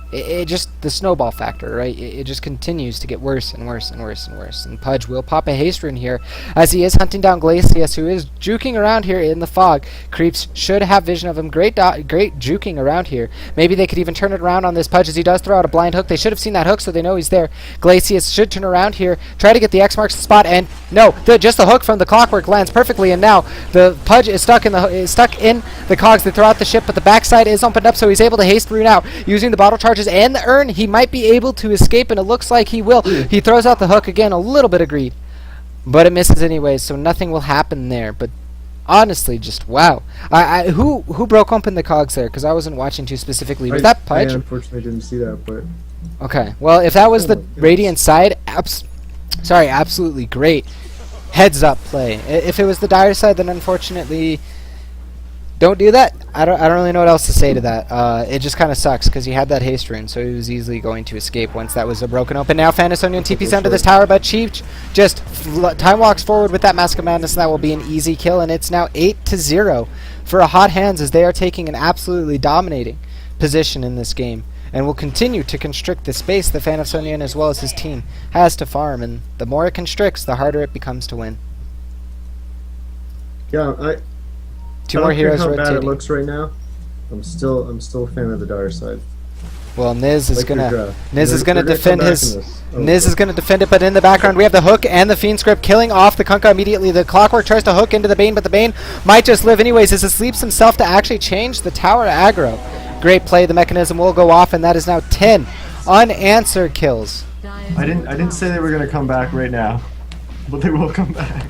it just, the snowball factor, right? It just continues to get worse and worse and worse and worse. And Pudge will pop a haste rune here as he is hunting down Glacius, who is juking around here in the fog. Creeps should have vision of him. Great juking around here. Maybe they could even turn it around on this Pudge as he does throw out a blind hook. They should have seen that hook, so they know he's there. Glacius should turn around here, try to get the X marks the spot, and no, just the hook from the clockwork lands perfectly, and now the Pudge is stuck in the cogs. They throw out the ship, but the backside is opened up, so he's able to haste rune out using the bottle charges and the urn. He might be able to escape, and it looks like he will. He throws out the hook again, a little bit of greed, but it misses anyways, so nothing will happen there. But honestly, just wow. Who broke open the cogs there? Because I wasn't watching too specifically. Was that Pudge? I unfortunately didn't see that, but okay. Well, if that was the Radiant side, absolutely great heads up play. If it was the Dire side, then unfortunately, don't do that. I don't really know what else to say to that. It just kind of sucks because he had that haste rune, so he was easily going to escape once that was broken open. Now Phantasonian TP's under this tower, but Cheech just time walks forward with that Mask of Madness, and that will be an easy kill. And it's now 8-0 for a Hot Hands as they are taking an absolutely dominating position in this game, and will continue to constrict the space that Phantasonian as well as his team has to farm. And the more it constricts, the harder it becomes to win. Yeah, Two more heroes rotating. I don't care how bad it rotating. looks right now. I'm still a fan of the Dire side. Well, Niz is Like your gonna draft. Niz is gonna They're defend come back his in this. Oh, Niz is gonna defend it, but in the background we have the hook and the Fiend Script killing off the Kunkka immediately. The Clockwork tries to hook into the Bane, but the Bane might just live anyways as it sleeps himself to actually change the tower to aggro. Great play. The mechanism will go off, and that is now 10 unanswered kills. I didn't say they were gonna come back right now, but they will come back.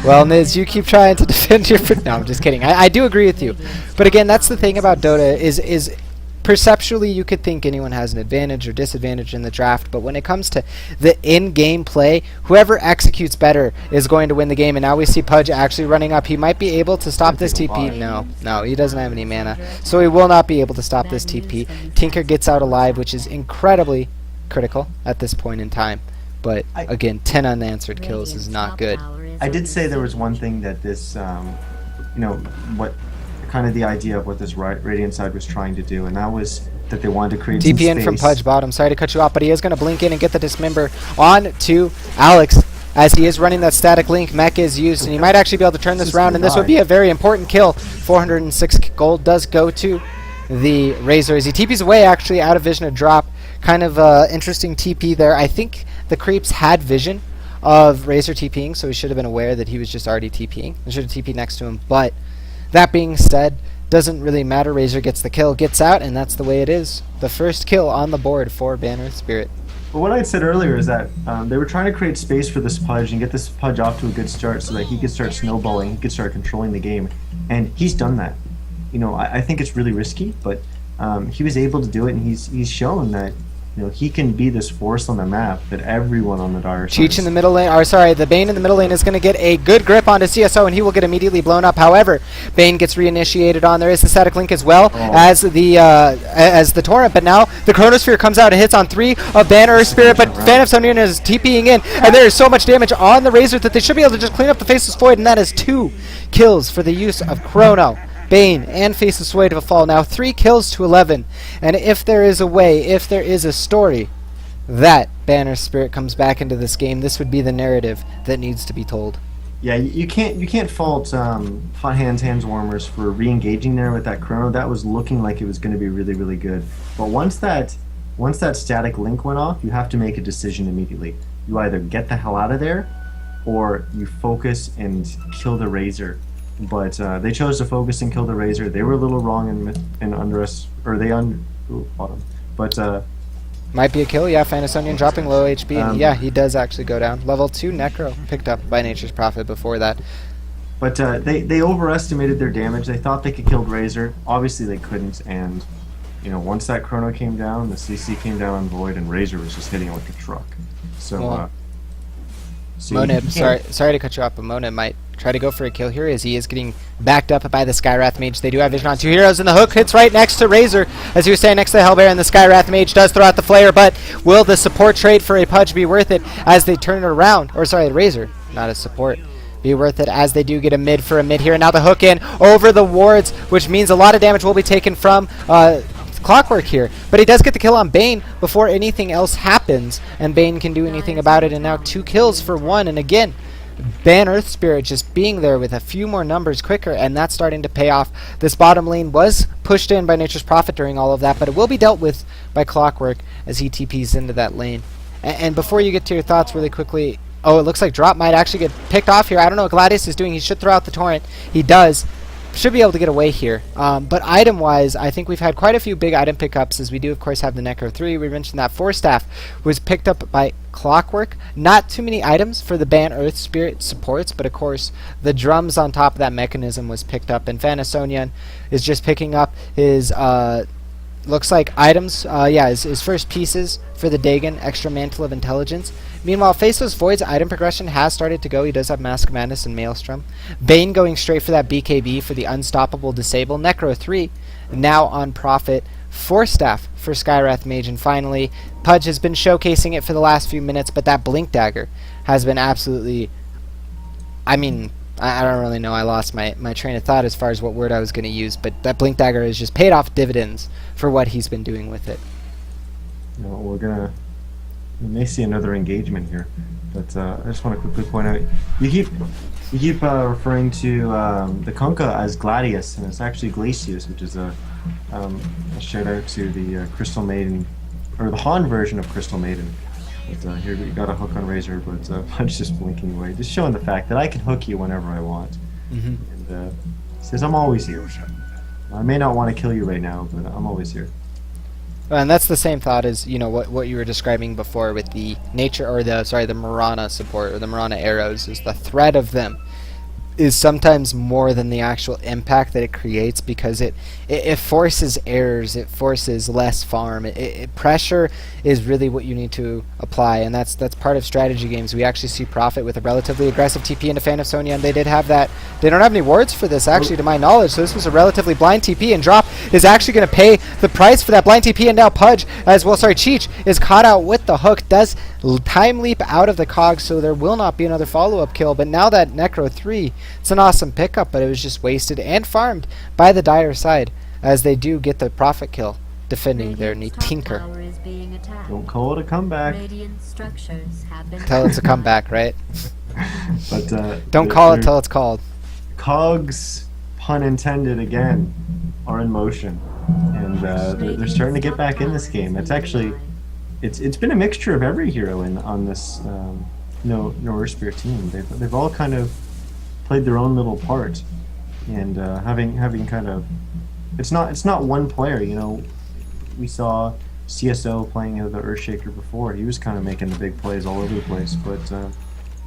Well, Niz, you keep trying to defend your... No, I'm just kidding. I do agree with you. But again, that's the thing about Dota is perceptually you could think anyone has an advantage or disadvantage in the draft, but when it comes to the in-game play, whoever executes better is going to win the game. And now we see Pudge actually running up. He might be able to stop this TP. No, he doesn't have any mana. So he will not be able to stop this TP. Tinker gets out alive, which is incredibly critical at this point in time. But again, 10 unanswered kills is not good. I did say there was one thing that this, what kind of the idea of what this Radiant side was trying to do, and that was that they wanted to create some DP in space. from Pudge bottom. Sorry to cut you off, but he is going to blink in and get the Dismember on to Alex as he is running that static link. Mech is used, and he might actually be able to turn this round, and this would be a very important kill. 406 gold does go to the Razor as he TPs away, actually out of vision of drop. Kind of interesting TP there. I think the creeps had vision of Razor TPing, so he should have been aware that he was just already TPing. He should have TP'd next to him, but that being said, doesn't really matter. Razor gets the kill, gets out, and that's the way it is. The first kill on the board for EarthSpirit. But what I had said earlier is that they were trying to create space for this Pudge and get this Pudge off to a good start so that he could start snowballing, he could start controlling the game, and he's done that. I think it's really risky, but he was able to do it, and he's shown that he can be this force on the map that everyone on the dire side. Cheech in the middle lane, or sorry, the Bane in the middle lane is going to get a good grip onto CSO, and he will get immediately blown up. However, Bane gets reinitiated on. There is the static link as well as the torrent, but now the Chronosphere comes out and hits on 3 of EarthSpirit, but Fan of Sonian is TPing in, and there is so much damage on the Razor that they should be able to just clean up the Faceless Void, and that is 2 kills for the use of Chrono, Bane, and Faceless Void to fall. Now 3 kills to 11. And if there is a way, if there is a story that EarthSpirit comes back into this game, this would be the narrative that needs to be told. Yeah, you can't fault Hot Hands Warmers for re-engaging there with that Chrono. That was looking like it was going to be really, really good. But once that static link went off, you have to make a decision immediately. You either get the hell out of there, or you focus and kill the Razor. But they chose to focus and kill the Razor. They were a little wrong in under us, or they bottom. But might be a kill, yeah. Fanasonian dropping low HP, and yeah, he does actually go down. Level 2 Necro picked up by Nature's Prophet before that. But they overestimated their damage. They thought they could kill Razor. Obviously they couldn't, and once that Chrono came down, the CC came down on Void, and Razor was just hitting it like a truck. So Monib, sorry to cut you off, but Monib might try to go for a kill here as he is getting backed up by the Skywrath Mage. They do have vision on 2 heroes, and the hook hits right next to Razor as he was standing next to the Hellbear, and the Skywrath Mage does throw out the Flare, but will the support trade for a Pudge be worth it as they turn it around? Or sorry, the Razor, not a support. Be worth it as they do get a mid for a mid here, and now the hook in over the wards, which means a lot of damage will be taken from Clockwork here, but he does get the kill on Bane before anything else happens, and Bane can do anything about it, and now 2 kills for 1, and again, EarthSpirit just being there with a few more numbers quicker, and that's starting to pay off. This bottom lane was pushed in by Nature's Prophet during all of that, but it will be dealt with by Clockwork as he TPs into that lane. And before you get to your thoughts really quickly, it looks like Drop might actually get picked off here. I don't know what Gladius is doing. He should throw out the Torrent. He does. Should be able to get away here. But item-wise, I think we've had quite a few big item pickups, as we do, of course, have the Necro 3. We mentioned that Force Staff was picked up by Clockwork. Not too many items for the EarthSpirit supports, but of course, the drums on top of that mechanism was picked up, and Fanasonian is just picking up his, looks like items, his first pieces for the Dagon, Extra Mantle of Intelligence. Meanwhile, Faceless Void's item progression has started to go. He does have Mask of Madness and Maelstrom. Bane going straight for that BKB for the Unstoppable Disable. Necro 3 now on Prophet. Force Staff for Skywrath Mage. And finally, Pudge has been showcasing it for the last few minutes, but that Blink Dagger has been absolutely... I mean, I don't really know. I lost my train of thought as far as what word I was going to use, but that Blink Dagger has just paid off dividends for what he's been doing with it. we're gonna We may see another engagement here, but I just want to quickly point out you keep referring to the Kunkka as Gladius, and it's actually Glacius, which is a shout out to the Crystal Maiden, or the Han version of Crystal Maiden. But here we got a hook on Razor, but Pudge just blinking away, just showing the fact that I can hook you whenever I want. And says I'm always here. I may not want to kill you right now, but I'm always here. And that's the same thought as, you know, what you were describing before with the nature, or the Marana support, or the Marana arrows, is the threat of them is sometimes more than the actual impact that it creates, because it forces errors, it forces less farm. Pressure is really what you need to apply, and that's part of strategy games. We actually see Prophet with a relatively aggressive TP into Fan of Sonya, and they did have that. They don't have any wards for this, actually, to my knowledge, so this was a relatively blind TP, and Drop is actually going to pay the price for that blind TP, and now Pudge, Cheech, is caught out with the hook, does time leap out of the cog, so there will not be another follow-up kill, but now that Necro 3, it's an awesome pickup, but it was just wasted and farmed by the Dire side, as they do get the Prophet kill, defending their Tinker. Don't call it a comeback. Tell it's a comeback, right? But don't call it till it's called. Cogs, pun intended again, are in motion, and they're starting to get back in this game. It's actually, it's been a mixture of every hero on this EarthSpirit team. They've all kind of played their own little part, and having kind of, it's not one player. You know, we saw CSO playing the Earthshaker before. He was kind of making the big plays all over the place, but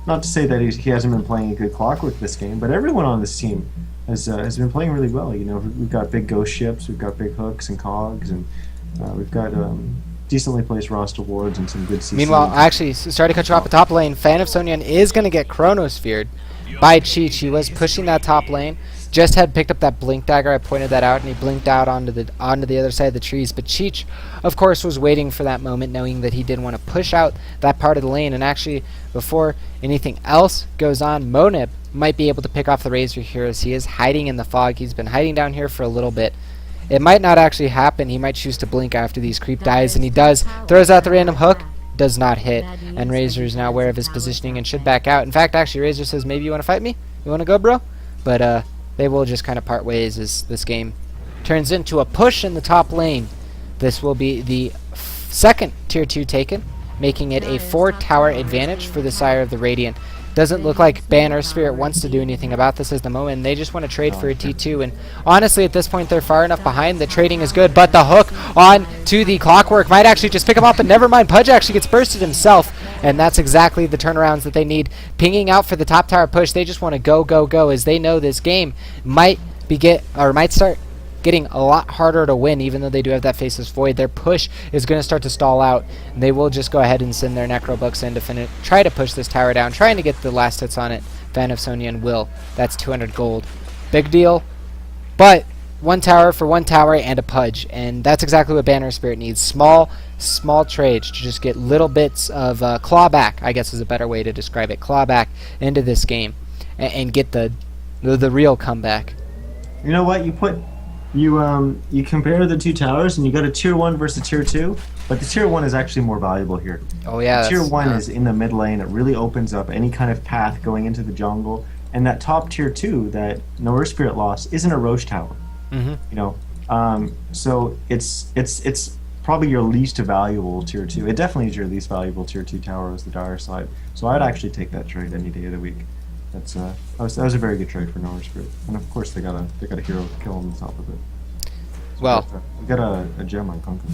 not to say that he hasn't been playing a good clockwork this game. But everyone on this team has been playing really well. You know, we've got big ghost ships, we've got big hooks and cogs, and we've got decently placed roster wards and some good CC. Meanwhile, actually, sorry to cut you off, the top lane, Fan of Sonyan is going to get Chronosphered by Cheech. He was pushing that top lane, just had picked up that blink dagger. I pointed that out, and he blinked out onto the other side of the trees. But Cheech, of course, was waiting for that moment, knowing that he didn't want to push out that part of the lane. And actually, before anything else goes on, Monib might be able to pick off the Razor here, as he is hiding in the fog. He's been hiding down here for a little bit. It might not actually happen. He might choose to blink after these creep dies, and he does. Throws out the random hook, does not hit, and Razor is now aware of his positioning and should back out. In fact, actually, Razor says, maybe you want to fight me? You want to go, bro? But they will just kind of part ways as this game turns into a push in the top lane. This will be the second Tier 2 taken, making it a 4-tower advantage for the Sire of the Radiant. Doesn't look like EarthSpirit wants to do anything about this at the moment. They just want to trade for a T2, and honestly at this point they're far enough behind that trading is good, but the hook on to the clockwork might actually just pick him up, and never mind, Pudge actually gets bursted himself, and that's exactly the turnarounds that they need. Pinging out for the top tower push, they just want to go, as they know this game might start getting a lot harder to win, even though they do have that Faceless Void. Their push is going to start to stall out, and they will just go ahead and send their Necrobucks in to try to push this tower down, trying to get the last hits on it. Fan of Sonya and will. That's 200 gold. Big deal, but one tower for one tower and a Pudge, and that's exactly what EarthSpirit needs. Small trades to just get little bits of clawback, I guess is a better way to describe it, clawback into this game, and get the real comeback. You know what? You compare the two towers, and you got a Tier 1 versus a Tier 2, but the Tier 1 is actually more valuable here. Oh yeah. Tier 1 is in the mid lane. It really opens up any kind of path going into the jungle, and that top Tier 2 that EarthSpirit lost isn't a Roche tower. You know, so it's probably your least valuable Tier 2. It definitely is your least valuable Tier 2 tower as the Dire side. So I'd actually take that trade any day of the week. That was a very good trade for EarthSpirit, and of course they got a hero kill on the top of it. So well, we got a gem on Kunkka.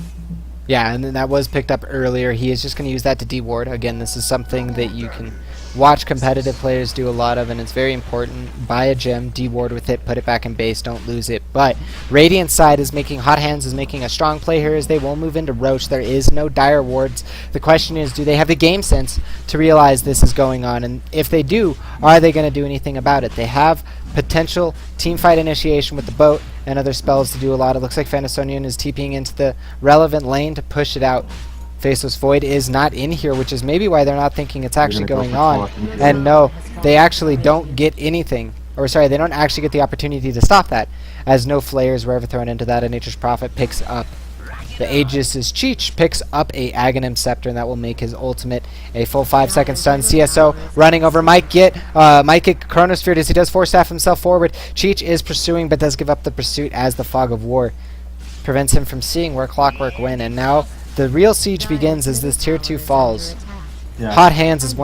Yeah, and then that was picked up earlier. He is just going to use that to deward. Again, this is something that you can watch competitive players do a lot of, and it's very important. Buy a gem, deward with it, put it back in base, don't lose it. But Radiant side is making, Hot Hands is making a strong play here, as they will move into Roach. There is no Dire wards. The question is, do they have the game sense to realize this is going on? And if they do, are they going to do anything about it? They have potential teamfight initiation with the boat and other spells to do a lot. It looks like Fan of Sonya is TPing into the relevant lane to push it out. Faceless Void is not in here, which is maybe why they're not thinking it's actually going on. And no, they actually don't get anything. Or sorry, they don't actually get the opportunity to stop that, as no flares were ever thrown into that, and Nature's Prophet picks up The Aegis is Cheech, picks up a Aghanim Scepter, and that will make his ultimate a full 5-second stun. CSO running over Mike get Chronosphere as he does force staff himself forward. Cheech is pursuing but does give up the pursuit as the Fog of War prevents him from seeing where Clockwork went, and now the real siege begins as this tier 2 falls. Yeah. Hot Hands is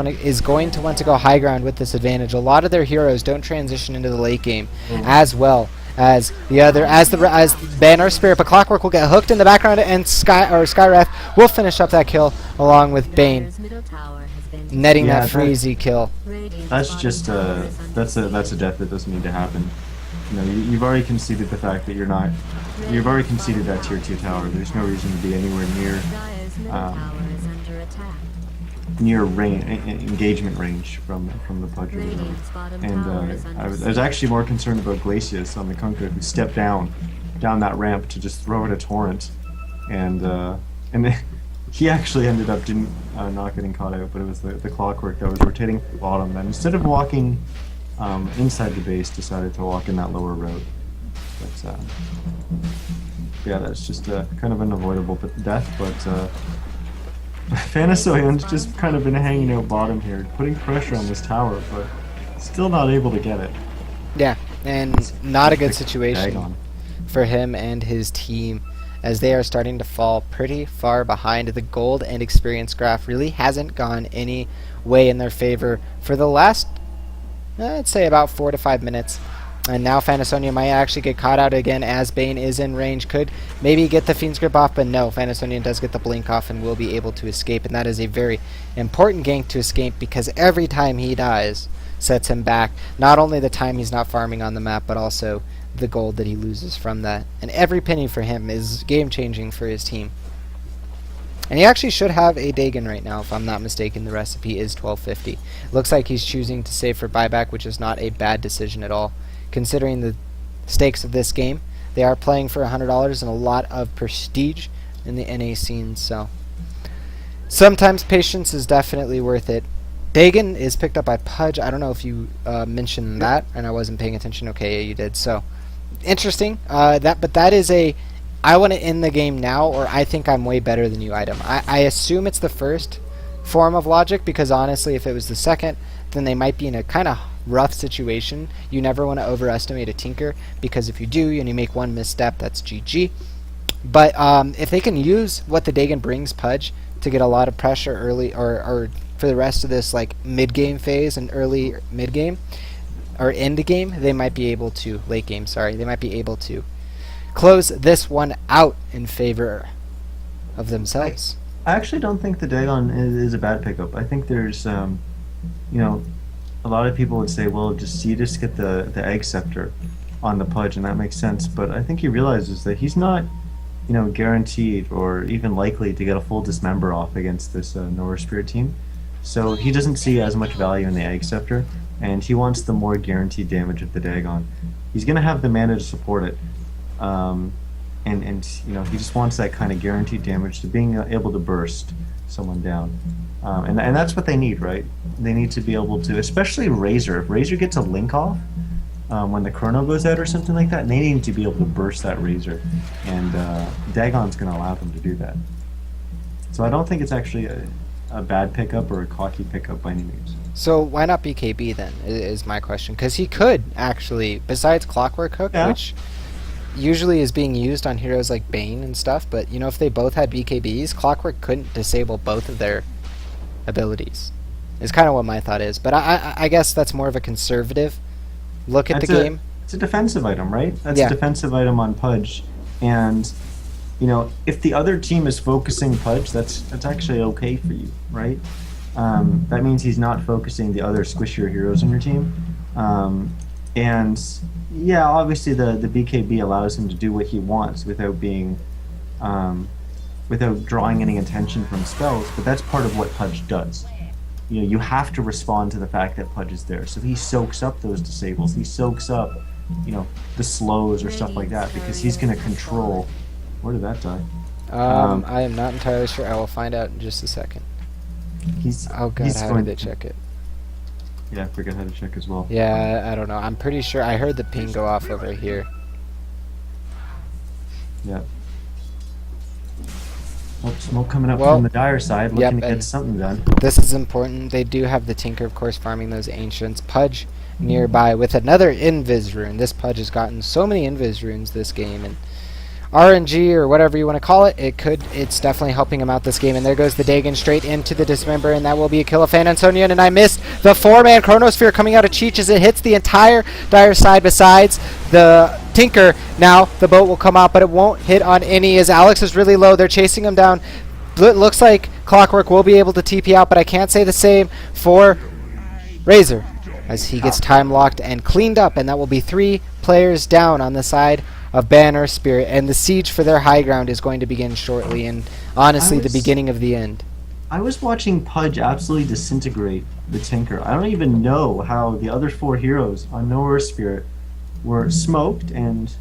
going to want to go high ground with this advantage. A lot of their heroes don't transition into the late game as well as the other as Ban EarthSpirit, but Clockwork will get hooked in the background, and Skywrath will finish up that kill along with Bane, netting that freezy kill. That's just that's a death that doesn't need to happen. You know, you've already conceded the fact that you've already conceded that tier 2 tower. There's no reason to be anywhere near engagement range from the Pudge. And I was actually more concerned about Glacius on the Kunkka, who stepped down that ramp to just throw it a torrent, and he actually ended up not getting caught out, but it was the Clockwork that was rotating at the bottom, and instead of walking inside the base, decided to walk in that lower road. But yeah, that's just kind of an avoidable death, but Fanasoyan's just kind of been hanging out bottom here, putting pressure on this tower, but still not able to get it. Yeah, and not a good situation for him and his team, as they are starting to fall pretty far behind. The gold and experience graph really hasn't gone any way in their favor for the last, I'd say, about 4 to 5 minutes. And now Fanasonia might actually get caught out again as Bane is in range. Could maybe get the Fiend's Grip off, but no, Fanasonia does get the blink off and will be able to escape. And that is a very important gank to escape, because every time he dies sets him back. Not only the time he's not farming on the map, but also the gold that he loses from that. And every penny for him is game-changing for his team. And he actually should have a Dagon right now, if I'm not mistaken. The recipe is 1250. Looks like he's choosing to save for buyback, which is not a bad decision at all, considering the stakes of this game. They are playing for $100 and a lot of prestige in the NA scene, so sometimes patience is definitely worth it. Dagon is picked up by Pudge. I don't know if you mentioned that, and I wasn't paying attention. Okay, yeah, you did. So interesting. But that is a I want to end the game now, or I think I'm way better than you item. I assume it's the first form of logic, because honestly, if it was the second, then they might be in a kind of rough situation. You never want to overestimate a Tinker, because if you do and you make one misstep, that's GG. But if they can use what the Dagon brings Pudge to get a lot of pressure early, or for the rest of this like mid-game phase and early mid-game or end game, they might be able to late game. Sorry, they might be able to close this one out in favor of themselves. I actually don't think the Dagon is a bad pickup. I think there's, you know, a lot of people would say, well, you just get the Egg Scepter on the Pudge, and that makes sense. But I think he realizes that he's not, you know, guaranteed or even likely to get a full Dismember off against this EarthSpirit team. So he doesn't see as much value in the Egg Scepter, and he wants the more guaranteed damage of the Dagon. He's going to have the mana to support it. And you know, he just wants that kind of guaranteed damage to being able to burst someone down. And that's what they need, right? They need to be able to, especially Razor. If Razor gets a link off when the Chrono goes out or something like that, they need to be able to burst that Razor. And Dagon's going to allow them to do that. So I don't think it's actually a bad pickup or a cocky pickup by any means. So why not BKB then, is my question. Because he could actually, besides Clockwork Hook, which usually is being used on heroes like Bane and stuff, but you know, if they both had BKBs, Clockwork couldn't disable both of their abilities, is kind of what my thought is. But I guess that's more of a conservative look at the game. It's a defensive item, right? That's a defensive item on Pudge. And you know, if the other team is focusing Pudge, that's actually okay for you, right? That means he's not focusing the other squishier heroes on your team. And yeah, obviously the BKB allows him to do what he wants without being, without drawing any attention from spells. But that's part of what Pudge does. You know, you have to respond to the fact that Pudge is there. So he soaks up those disables. He soaks up, you know, the slows or stuff like that, because he's going to control. Where did that die? I am not entirely sure. I will find out in just a second. Oh god, how did they check it? Yeah, I forget how to check as well. Yeah, I don't know. I'm pretty sure I heard the ping go off over here. Yeah. Oh, smoke coming up Well, from the Dire side, yep, looking to and get something done. this is important. They do have the Tinker, of course, farming those Ancients. Pudge nearby with another Invis rune. This Pudge has gotten so many Invis runes this game, and RNG or whatever you want to call it, it's definitely helping him out this game. And there goes the Dagon straight into the Dismember, and that will be a kill of Fan Antonian. And I missed the 4-man Chronosphere coming out of Cheech as it hits the entire Dire side besides the Tinker. Now the boat will come out, but it won't hit on any as Alex is really low. They're chasing him down. It looks like Clockwork will be able to TP out, but I can't say the same for Razor as he gets time locked and cleaned up, and that will be 3 players down on the side of Banner Spirit, and the siege for their high ground is going to begin shortly, and honestly the beginning of the end. I was watching Pudge absolutely disintegrate the Tinker. I don't even know how the other 4 heroes on No EarthSpirit were smoked, and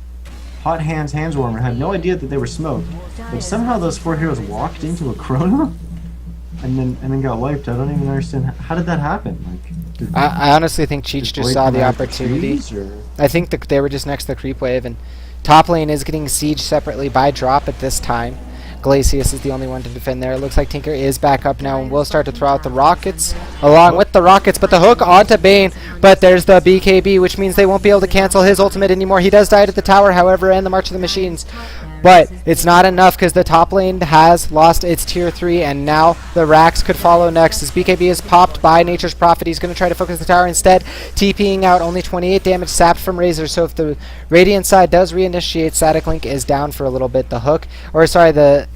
Hot Hands Handswarmer had no idea that they were smoked, but somehow those 4 heroes walked into a Chrono and then got wiped. I don't even understand how did that happen. Like, I honestly think Cheech just saw the opportunity. I think they were just next to the creep wave, and top lane is getting sieged separately by Drop at this time. Glacius is the only one to defend there. It looks like Tinker is back up now and will start to throw out the rockets along with the rockets, but the hook onto Bane. But there's the BKB, which means they won't be able to cancel his ultimate anymore. He does die at the tower, however, and the March of the Machines. But it's not enough because the top lane has lost its tier 3, and now the Rax could follow next as BKB is popped by Nature's Prophet. He's going to try to focus the tower instead, TPing out only 28 damage sapped from Razor. So if the Radiant side does reinitiate, Static Link is down for a little bit. The hook, or the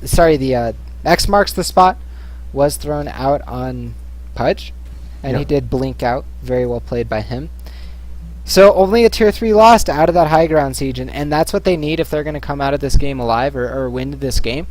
X marks the spot was thrown out on Pudge, and he did blink out. Very well played by him. So only a tier 3 lost out of that high ground siege, and that's what they need if they're going to come out of this game alive or win this game.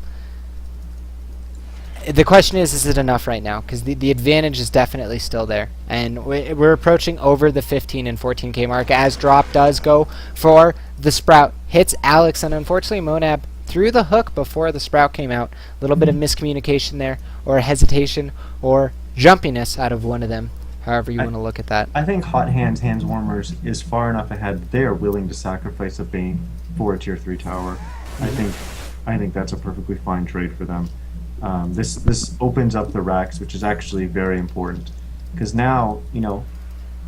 The question is it enough right now? Because the advantage is definitely still there. And we're approaching over the 15 and 14k mark as Drop does go for the Sprout. Hits Alex, and unfortunately Monab threw the hook before the Sprout came out. A little bit of miscommunication there, or hesitation, or jumpiness out of one of them. However you want to look at that. I think Hot Hands Handswarmers is far enough ahead that they are willing to sacrifice a Bane for a tier 3 tower. I think that's a perfectly fine trade for them. This opens up the Rax, which is actually very important, because now,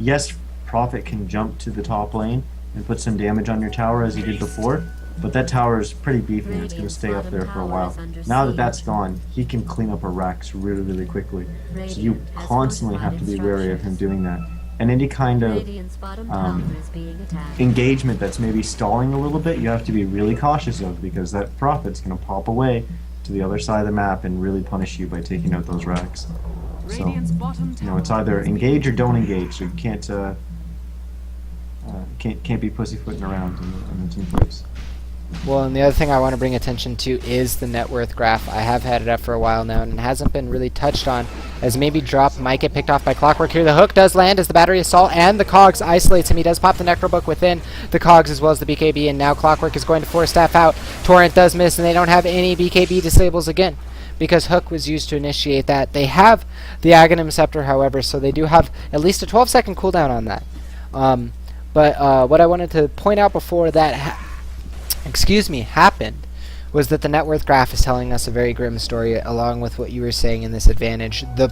yes, Prophet can jump to the top lane and put some damage on your tower as he did before, but that tower is pretty beefy and it's going to stay up there for a while. Now that that's gone, he can clean up a Rax really, really quickly. So you constantly have to be wary of him doing that. And any kind of engagement that's maybe stalling a little bit, you have to be really cautious of, because that Prophet's going to pop away to the other side of the map and really punish you by taking out those Rax. So, it's either engage or don't engage. So you can't be pussyfooting around in the team fights. Well, and the other thing I want to bring attention to is the net worth graph. I have had it up for a while now, and it hasn't been really touched on, as maybe Drop might get picked off by Clockwork here. The hook does land as the battery assault and the Cogs isolates him. He does pop the Necrobook within the Cogs as well as the BKB, and now Clockwork is going to force staff out. Torrent does miss, and they don't have any BKB disables again, because Hook was used to initiate that. They have the Aghanim Scepter, however, so they do have at least a 12-second cooldown on that. But what I wanted to point out before that happened was that the net worth graph is telling us a very grim story, along with what you were saying in this advantage. The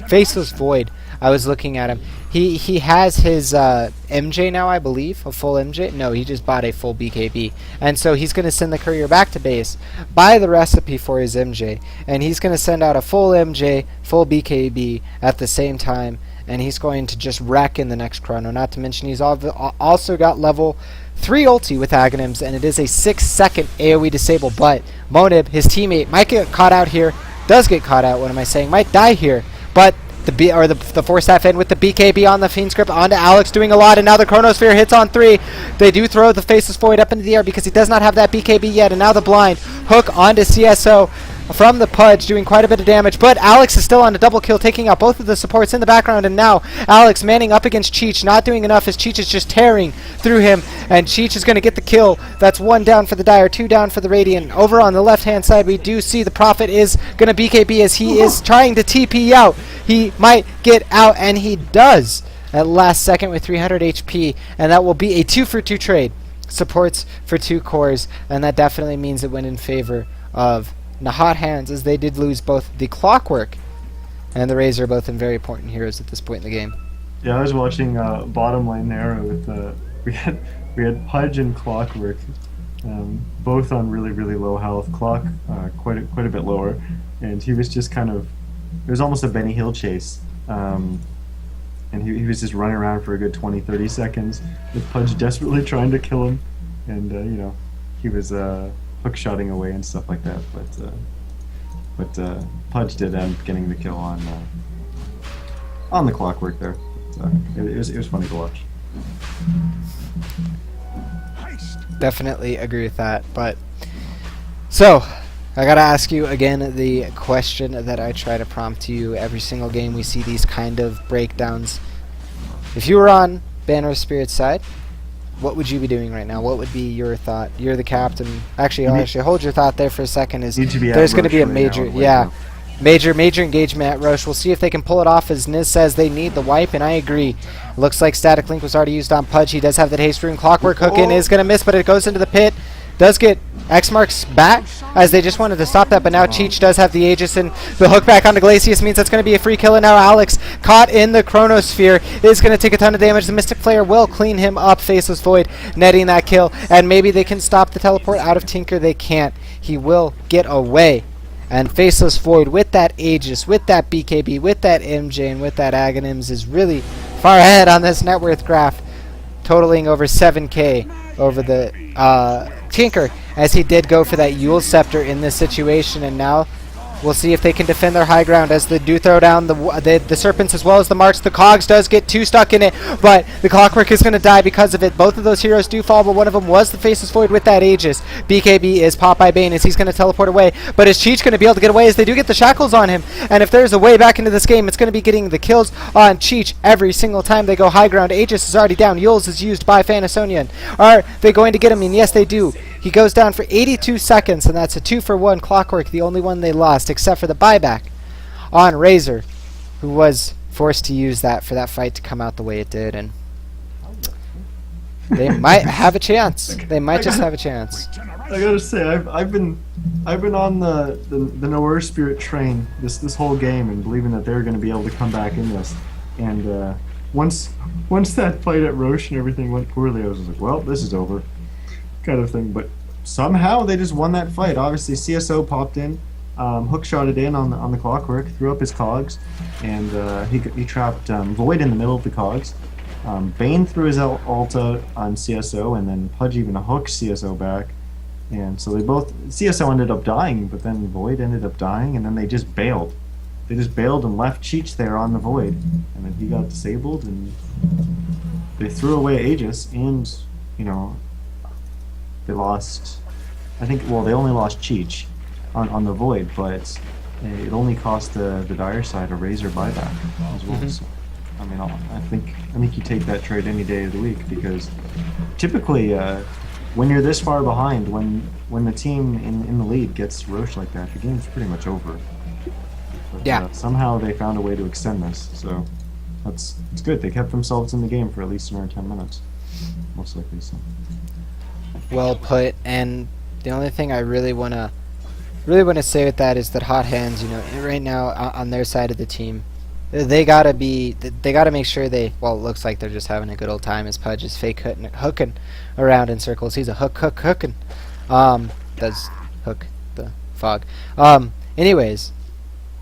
Faceless Void, I was looking at him. He has his MJ now, I believe, a full MJ. No, he just bought a full BKB. And so he's going to send the courier back to base, buy the recipe for his MJ, and he's going to send out a full MJ, full BKB at the same time, and he's going to just wreck in the next chrono. Not to mention he's also got level 3 ulti with Aghanims, and it is a 6-second AoE disable, but Monib, his teammate, might get caught out here. Does get caught out, what am I saying? Might die here, but the force staff in with the BKB on the Fiend Script onto Alex, doing a lot, and now the Chronosphere hits on 3. They do throw the Faceless Void up into the air because he does not have that BKB yet, and now the blind hook onto CSO from the Pudge, doing quite a bit of damage, but Alex is still on a double kill, taking out both of the supports in the background, and now Alex manning up against Cheech, not doing enough as Cheech is just tearing through him, and Cheech is going to get the kill. That's 1 down for the Dire, 2 down for the Radiant. Over on the left-hand side, we do see the Prophet is going to BKB as he is trying to TP out. He might get out, and he does at last second with 300 HP, and that will be a 2-for-2 trade. Supports for 2 cores, and that definitely means it went in favor of in the hot hands, as they did lose both the Clockwork and the Razor, both in very important heroes at this point in the game. Yeah, I was watching Bottom Lane Arrow with we had Pudge and Clockwork, both on really low health. Clock quite a bit lower, and he was just kind of, it was almost a Benny Hill chase, and he was just running around for a good 20-30 seconds with Pudge desperately trying to kill him, and he was hook-shotting away and stuff like that, but Pudge did end up getting the kill on the Clockwork there. It was funny to watch. Definitely agree with that. But so I gotta ask you again the question that I try to prompt you every single game we see these kind of breakdowns. If you were on RaptorZ's side, what would you be doing right now? What would be your thought? You're the captain. Actually, hold your thought there for a second. There's going to be a major, major engagement at Roche. We'll see if they can pull it off, as Niz says they need the wipe, and I agree. Looks like Static Link was already used on Pudge. He does have that haste rune. Clockwork hook in is going to miss, but it goes into the pit. Does get X marks back, as they just wanted to stop that, but now Cheech does have the Aegis, and the hook back onto Glacius means that's going to be a free kill, and now Alex, caught in the Chronosphere, is going to take a ton of damage. The Mystic Player will clean him up. Faceless Void netting that kill, and maybe they can stop the teleport out of Tinker. They can't. He will get away. And Faceless Void, with that Aegis, with that BKB, with that MJ, and with that Aghanims, is really far ahead on this net worth graph, totaling over 7k over the Tinker, as he did go for that Yule Scepter in this situation. And now we'll see if they can defend their high ground, as they do throw down the Serpents as well as the Marks. The Cogs does get too stuck in it, but the Clockwork is going to die because of it. Both of those heroes do fall, but one of them was the Faceless Void with that Aegis. BKB is popped by Bane, as he's going to teleport away, but is Cheech going to be able to get away, as they do get the shackles on him? And if there's a way back into this game, it's going to be getting the kills on Cheech every single time they go high ground. Aegis is already down. Yules is used by Fanasonian. Are they going to get him? And yes, they do. He goes down for 82 seconds, and that's a 2-for-1 Clockwork, the only one they lost, except for the buyback on Razor, who was forced to use that for that fight to come out the way it did, and they might have a chance. They might just have a chance. I gotta say, I've been on the EarthSpirit train this whole game, and believing that they're going to be able to come back in this. And once that fight at Roche and everything went poorly, I was just like, well, this is over, kind of thing. But somehow they just won that fight. Obviously, CSO popped in, hook shotted in on the Clockwork, threw up his cogs, and he trapped Void in the middle of the cogs. Bane threw his ult out on CSO, and then Pudge even hooked CSO back. And so CSO ended up dying, but then Void ended up dying, and then they just bailed. They just bailed and left Cheech there on the Void, and then he got disabled, and they threw away Aegis, and they lost. They only lost Cheech on the Void, but it only cost the dire side a Razor buyback as well. So, I think you take that trade any day of the week, because typically when you're this far behind, when the team in the lead gets Roche like that, the game's pretty much over. But, somehow they found a way to extend this, so it's good. They kept themselves in the game for at least another 10 minutes, most likely. So. Well put. And the only thing I really want to say with that is that Hot Hands, right now on their side of the team, they gotta make sure it looks like they're just having a good old time, as Pudge is fake hooking around in circles. He's a hooking. Does hook the fog. Anyways,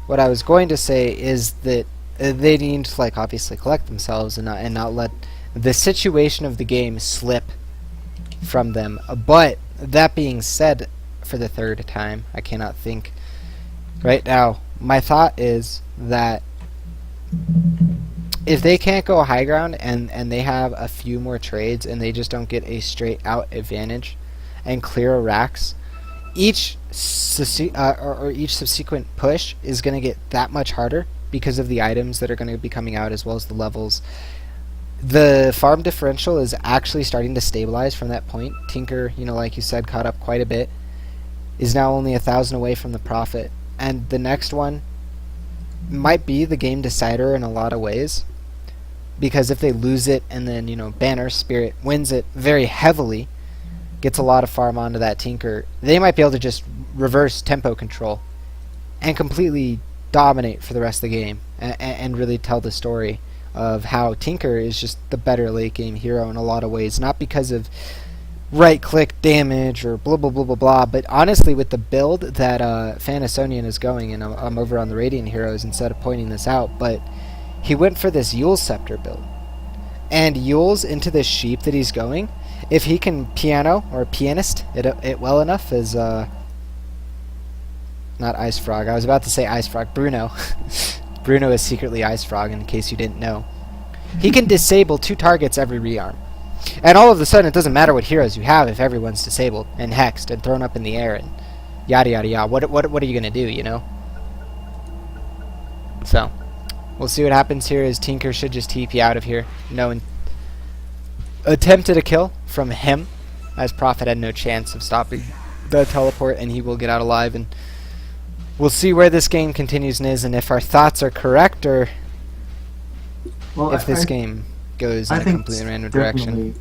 what I was going to say is that they need to obviously collect themselves and not let the situation of the game slip from them. But that being said, for the third time, I cannot think right now. My thought is that if they can't go high ground and they have a few more trades and they just don't get a straight out advantage and clear racks, each subsequent push is going to get that much harder because of the items that are going to be coming out, as well as the levels. The farm differential is actually starting to stabilize from that point. Tinker, like you said, caught up quite a bit, is now only 1,000 away from the profit, and the next one might be the game decider in a lot of ways, because if they lose it and then RaptorZ wins it very heavily, gets a lot of farm onto that Tinker, they might be able to just reverse tempo control and completely dominate for the rest of the game and really tell the story of how Tinker is just the better late game hero in a lot of ways, not because of right click damage or blah blah blah blah blah, but honestly with the build that Phanasonian is going, and I'm over on the Radiant Heroes instead of pointing this out, but he went for this Yule Scepter build, and Yule's into this sheep that he's going, if he can piano or pianist it well enough as not Ice Frog, I was about to say Ice Frog, Bruno. Bruno is secretly Ice Frog in case you didn't know. He can disable 2 targets every rearm. And all of a sudden, it doesn't matter what heroes you have if everyone's disabled and hexed and thrown up in the air and yada yada yada. What are you gonna do, you know? So, we'll see what happens here. As Tinker should just TP out of here. No attempted a kill from him, as Prophet had no chance of stopping the teleport, and he will get out alive. And we'll see where this game continues, Niz, and if our thoughts are correct, or if this game goes in a completely random direction.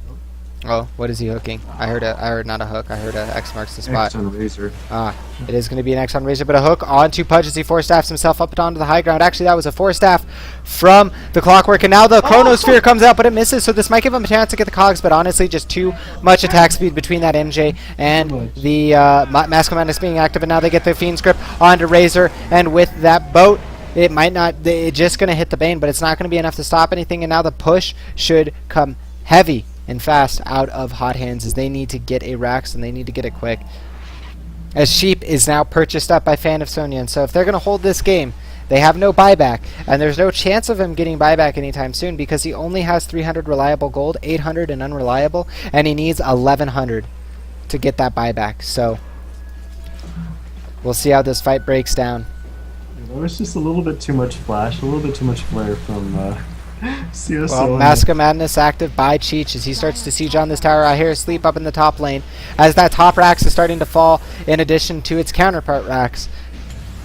Oh, what is he hooking? I heard not a hook. I heard a X marks the spot. X on Razor. Ah, it is going to be an X on Razor, but a hook onto Pudge as he 4-staffs himself up onto the high ground. Actually, that was a 4-staff from the Clockwork, and now the Chronosphere comes out, but it misses, so this might give him a chance to get the cogs, but honestly, just too much attack speed between that MJ and the Mask of Madness being active, and now they get the Fiend's Grip onto Razor, and with that boat, it might not, it's just going to hit the Bane, but it's not going to be enough to stop anything, and now the push should come heavy and fast out of Hot Hands, as they need to get a Rax, and they need to get it quick. As Sheep is now purchased up by Phanasonian, so if they're going to hold this game, they have no buyback, and there's no chance of him getting buyback anytime soon, because he only has 300 reliable gold, 800 and unreliable, and he needs 1100 to get that buyback. So we'll see how this fight breaks down. There was just a little bit too much flash, a little bit too much flare from CSO. Well, Mask of Madness active by Cheech as he starts to siege on this tower. I hear Sleep up in the top lane as that top Rax is starting to fall in addition to its counterpart Rax.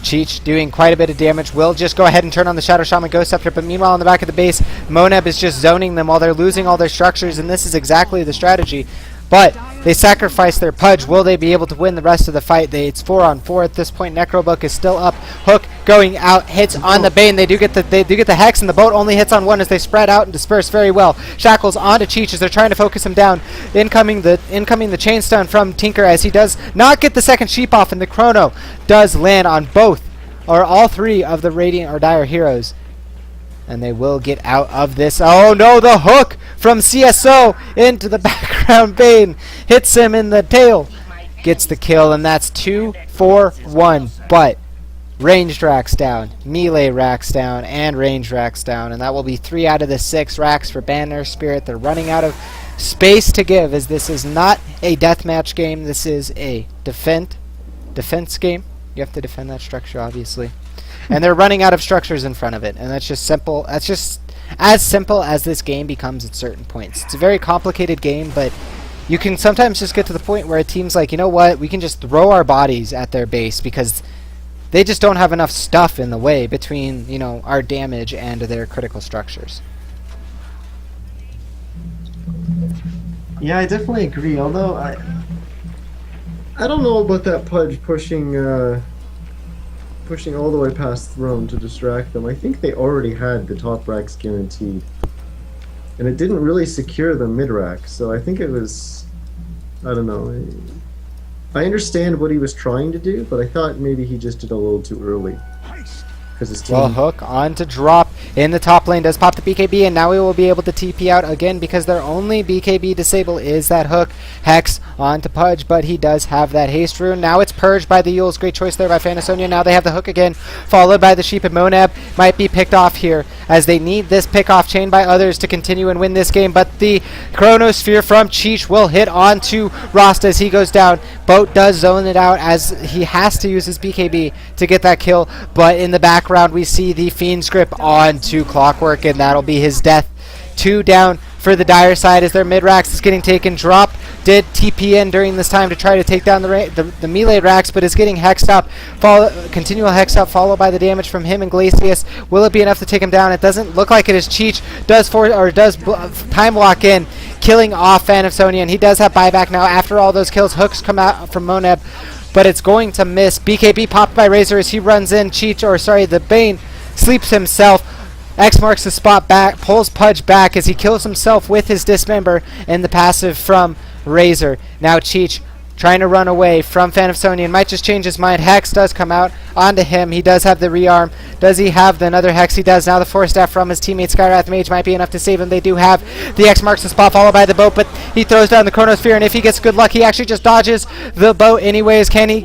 Cheech doing quite a bit of damage. Will just go ahead and turn on the Shadow Shaman Ghost Scepter, but meanwhile on the back of the base, Moneb is just zoning them while they're losing all their structures, and this is exactly the strategy. But they sacrifice their Pudge. Will they be able to win the rest of the fight? It's 4-on-4 at this point. Necrobook is still up. Hook going out, hits on the Bane. They do get the Hex, and the boat only hits on one as they spread out and disperse very well. Shackles onto Cheech as they're trying to focus him down. Incoming the Chain Stun from Tinker as he does not get the second sheep off, and the Chrono does land on both or all 3 of the Radiant or Dire heroes. And they will get out of this. Oh no, the hook from CSO into the background Bane. Hits him in the tail. Gets the kill, and that's 2-4-1. But ranged Rax down, melee Rax down, and ranged Rax down. And that will be 3 out of the 6 Rax for EarthSpirit. They're running out of space to give, as this is not a deathmatch game. This is a defense game. You have to defend that structure, obviously. And they're running out of structures in front of it, and that's just simple. That's just as simple as this game becomes at certain points. It's a very complicated game, but you can sometimes just get to the point where a team's like, you know what, we can just throw our bodies at their base because they just don't have enough stuff in the way between, you know, our damage and their critical structures. Yeah, I definitely agree, although I don't know about that Pudge pushing all the way past Throne to distract them. I think they already had the top racks guaranteed, and it didn't really secure the mid rack, so I think it was, I don't know, I understand what he was trying to do, but I thought maybe he just did a little too early. Well, Hook on to drop in the top lane, does pop the BKB, and now we will be able to TP out again because their only BKB disable is that Hook. Hex on to Pudge, but he does have that haste rune. Now it's purged by the Yules. Great choice there by Phanasonian. Now they have the Hook again, followed by the Sheep, and Moneb might be picked off here as they need this pick-off chain by others to continue and win this game, but the Chronosphere from Cheech will hit onto Rasta as he goes down. Boat does zone it out as he has to use his BKB to get that kill, but in the background we see the Fiend's Grip onto Clockwork, and that'll be his death. 2 down for the Dire side as their mid-Rax is getting taken. Drop did TP in during this time to try to take down the melee Rax, but is getting hexed up. Continual hex up, followed by the damage from him and Glacius. Will it be enough to take him down? It doesn't look like it is. Cheech does time walk in, killing off Phanasonian. He does have buyback now after all those kills. Hooks come out from Moneb, but it's going to miss. BKB popped by Razor as he runs in. The Bane sleeps himself. X marks the spot back, pulls Pudge back as he kills himself with his Dismember and the passive from Razor. Now Cheech trying to run away from Phantomsonian. Might just change his mind. Hex does come out onto him. He does have the rearm. Does he have another Hex? He does. Now the Force Staff from his teammate Skywrath Mage might be enough to save him. They do have the X marks the spot, followed by the boat, but he throws down the Chronosphere, and if he gets good luck, he actually just dodges the boat anyways. Can he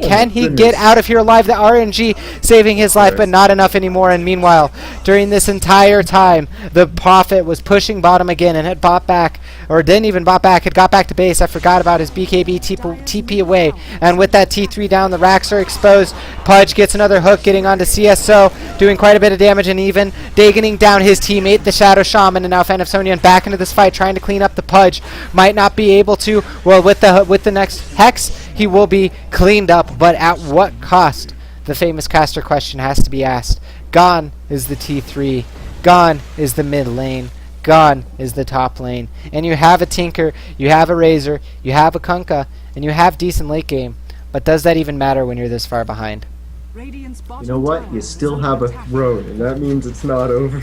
get out of here alive? The RNG saving his life, but not enough anymore. And meanwhile, during this entire time, the Prophet was pushing bottom again and had bought back, or didn't even bought back, had got back to base. I forgot about his BKB TP away, and with that T3 down, the racks are exposed. Pudge gets another hook, getting onto CSO, doing quite a bit of damage, and even Dagoning down his teammate, the Shadow Shaman, and now Phantomsonian back into this fight, trying to clean up the Pudge. Might not be able to. Well, with the next Hex, he will be cleaned up, but at what cost? The famous caster question has to be asked. Gone is the T3. Gone is the mid lane. Gone is the top lane. And you have a Tinker, you have a Razor, you have a Kunkka, and you have decent late game. But does that even matter when you're this far behind? You know what? You still have a throne, and that means it's not over.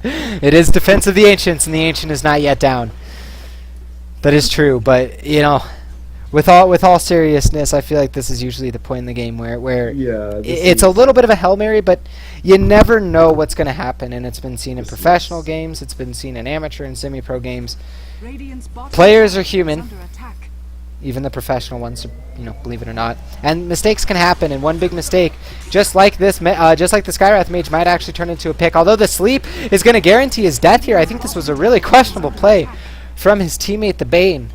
It is Defense of the Ancients, and the Ancient is not yet down. That is true, but, you know, with all seriousness, I feel like this is usually the point in the game where Yeah, it's a little bit of a Hail Mary, but you never know what's going to happen, and it's been seen in professional games, it's been seen in amateur and semi-pro games. Players are human, even the professional ones, you know, believe it or not, and mistakes can happen. And one big mistake, just like this, just like the Skywrath Mage, might actually turn into a pick. Although the sleep is going to guarantee his death here, I think this was a really questionable play from his teammate, the Bane.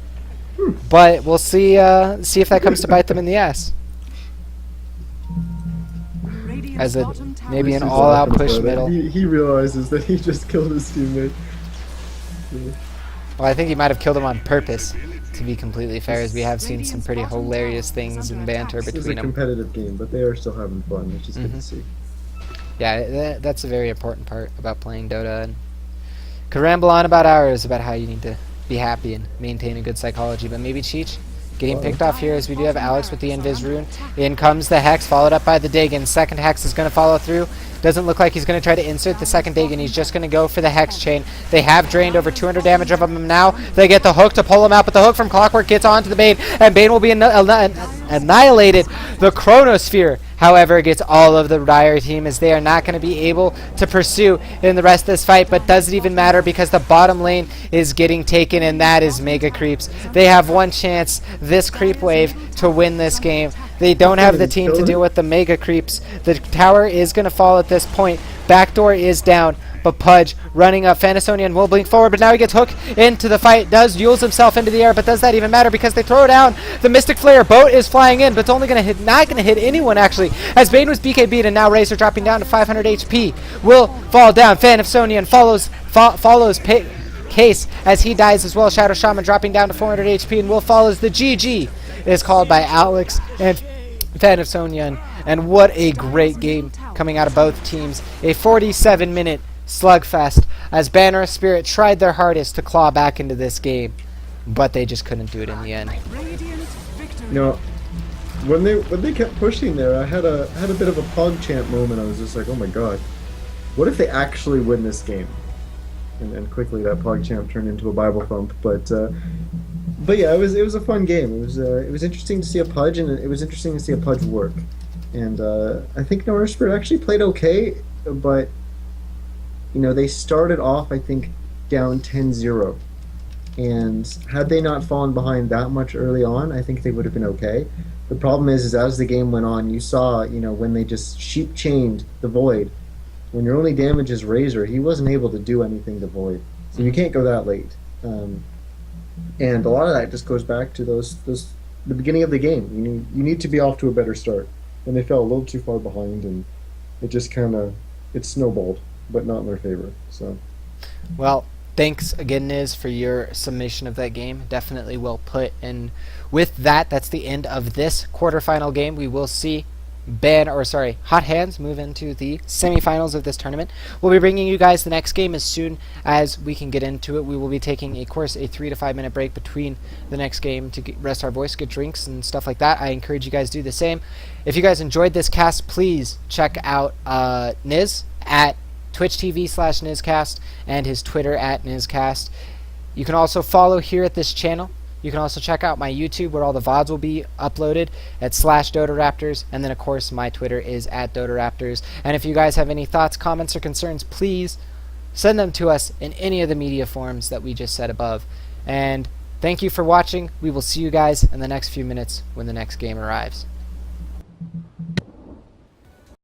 But we'll see if that comes to bite them in the ass. As maybe an all-out push middle. He realizes that he just killed his teammate. Well, I think he might have killed him on purpose, to be completely fair, as we have seen some pretty hilarious things in banter between them. It's a competitive game, but they are still having fun, which is good to see. Yeah, that's a very important part about playing Dota. And could ramble on about hours about how you need to be happy and maintain a good psychology, but maybe Cheech getting picked off here, as we do have Alex with the Invis rune. In comes the Hex, followed up by the Dagon. Second Hex is going to follow through. Doesn't look like he's going to try to insert the second Dagon. He's just going to go for the Hex chain. They have drained over 200 damage of him now. They get the hook to pull him out, but the hook from Clockwork gets onto the Bane, and Bane will be annihilated. The Chronosphere, however, gets all of the Dire team, as they are not going to be able to pursue in the rest of this fight. But does it even matter, because the bottom lane is getting taken, and that is Mega Creeps. They have one chance, this creep wave, to win this game. They don't have the team to deal with the Mega Creeps. The tower is going to fall at this point. Backdoor is down, but Pudge running up. Phantomsonian will blink forward, but now he gets hooked into the fight. Does yules himself into the air, but does that even matter, because they throw down the Mystic Flare. Boat is flying in, but it's only going to hit, not going to hit anyone actually, as Bane was BKB'd, and now Razor dropping down to 500 HP will fall down. Phantomsonian follows Case as he dies as well. Shadow Shaman dropping down to 400 HP and will fall as the GG is called by Alex and Phantomsonian. And what a great game coming out of both teams. A 47-minute slugfest as Banner of Spirit tried their hardest to claw back into this game, but they just couldn't do it in the end. You know, when they kept pushing there, I had a bit of a PogChamp moment. I was just like, oh my god, what if they actually win this game? And then quickly that PogChamp turned into a Bible thump. But yeah, it was a fun game. It was interesting to see a Pudge, and it was interesting to see a Pudge work. And I think EarthSpirit actually played okay, but you know, they started off, I think, down 10-0. And had they not fallen behind that much early on, I think they would have been okay. The problem is as the game went on, you saw, you know, when they just sheep chained the Void, when your only damage is Razor, he wasn't able to do anything to Void. So you can't go that late. And a lot of that just goes back to the beginning of the game. You need to be off to a better start. And they fell a little too far behind, and it just it snowballed, but not in their favor. So, well, thanks again, Niz, for your submission of that game. Definitely well put. And with that, that's the end of this quarterfinal game. We will see Hot Hands move into the semifinals of this tournament. We'll be bringing you guys the next game as soon as we can get into it. We will be taking, of course, a 3 to 5 minute break between the next game to rest our voice, get drinks and stuff like that. I encourage you guys to do the same. If you guys enjoyed this cast, please check out Niz at Twitch TV/Nizcast and his Twitter at Nizcast. You can also follow here at this channel. You can also check out my YouTube where all the VODs will be uploaded at /DotaRaptors. And then, of course, my Twitter is at DotaRaptors. And if you guys have any thoughts, comments, or concerns, please send them to us in any of the media forms that we just said above. And thank you for watching. We will see you guys in the next few minutes when the next game arrives.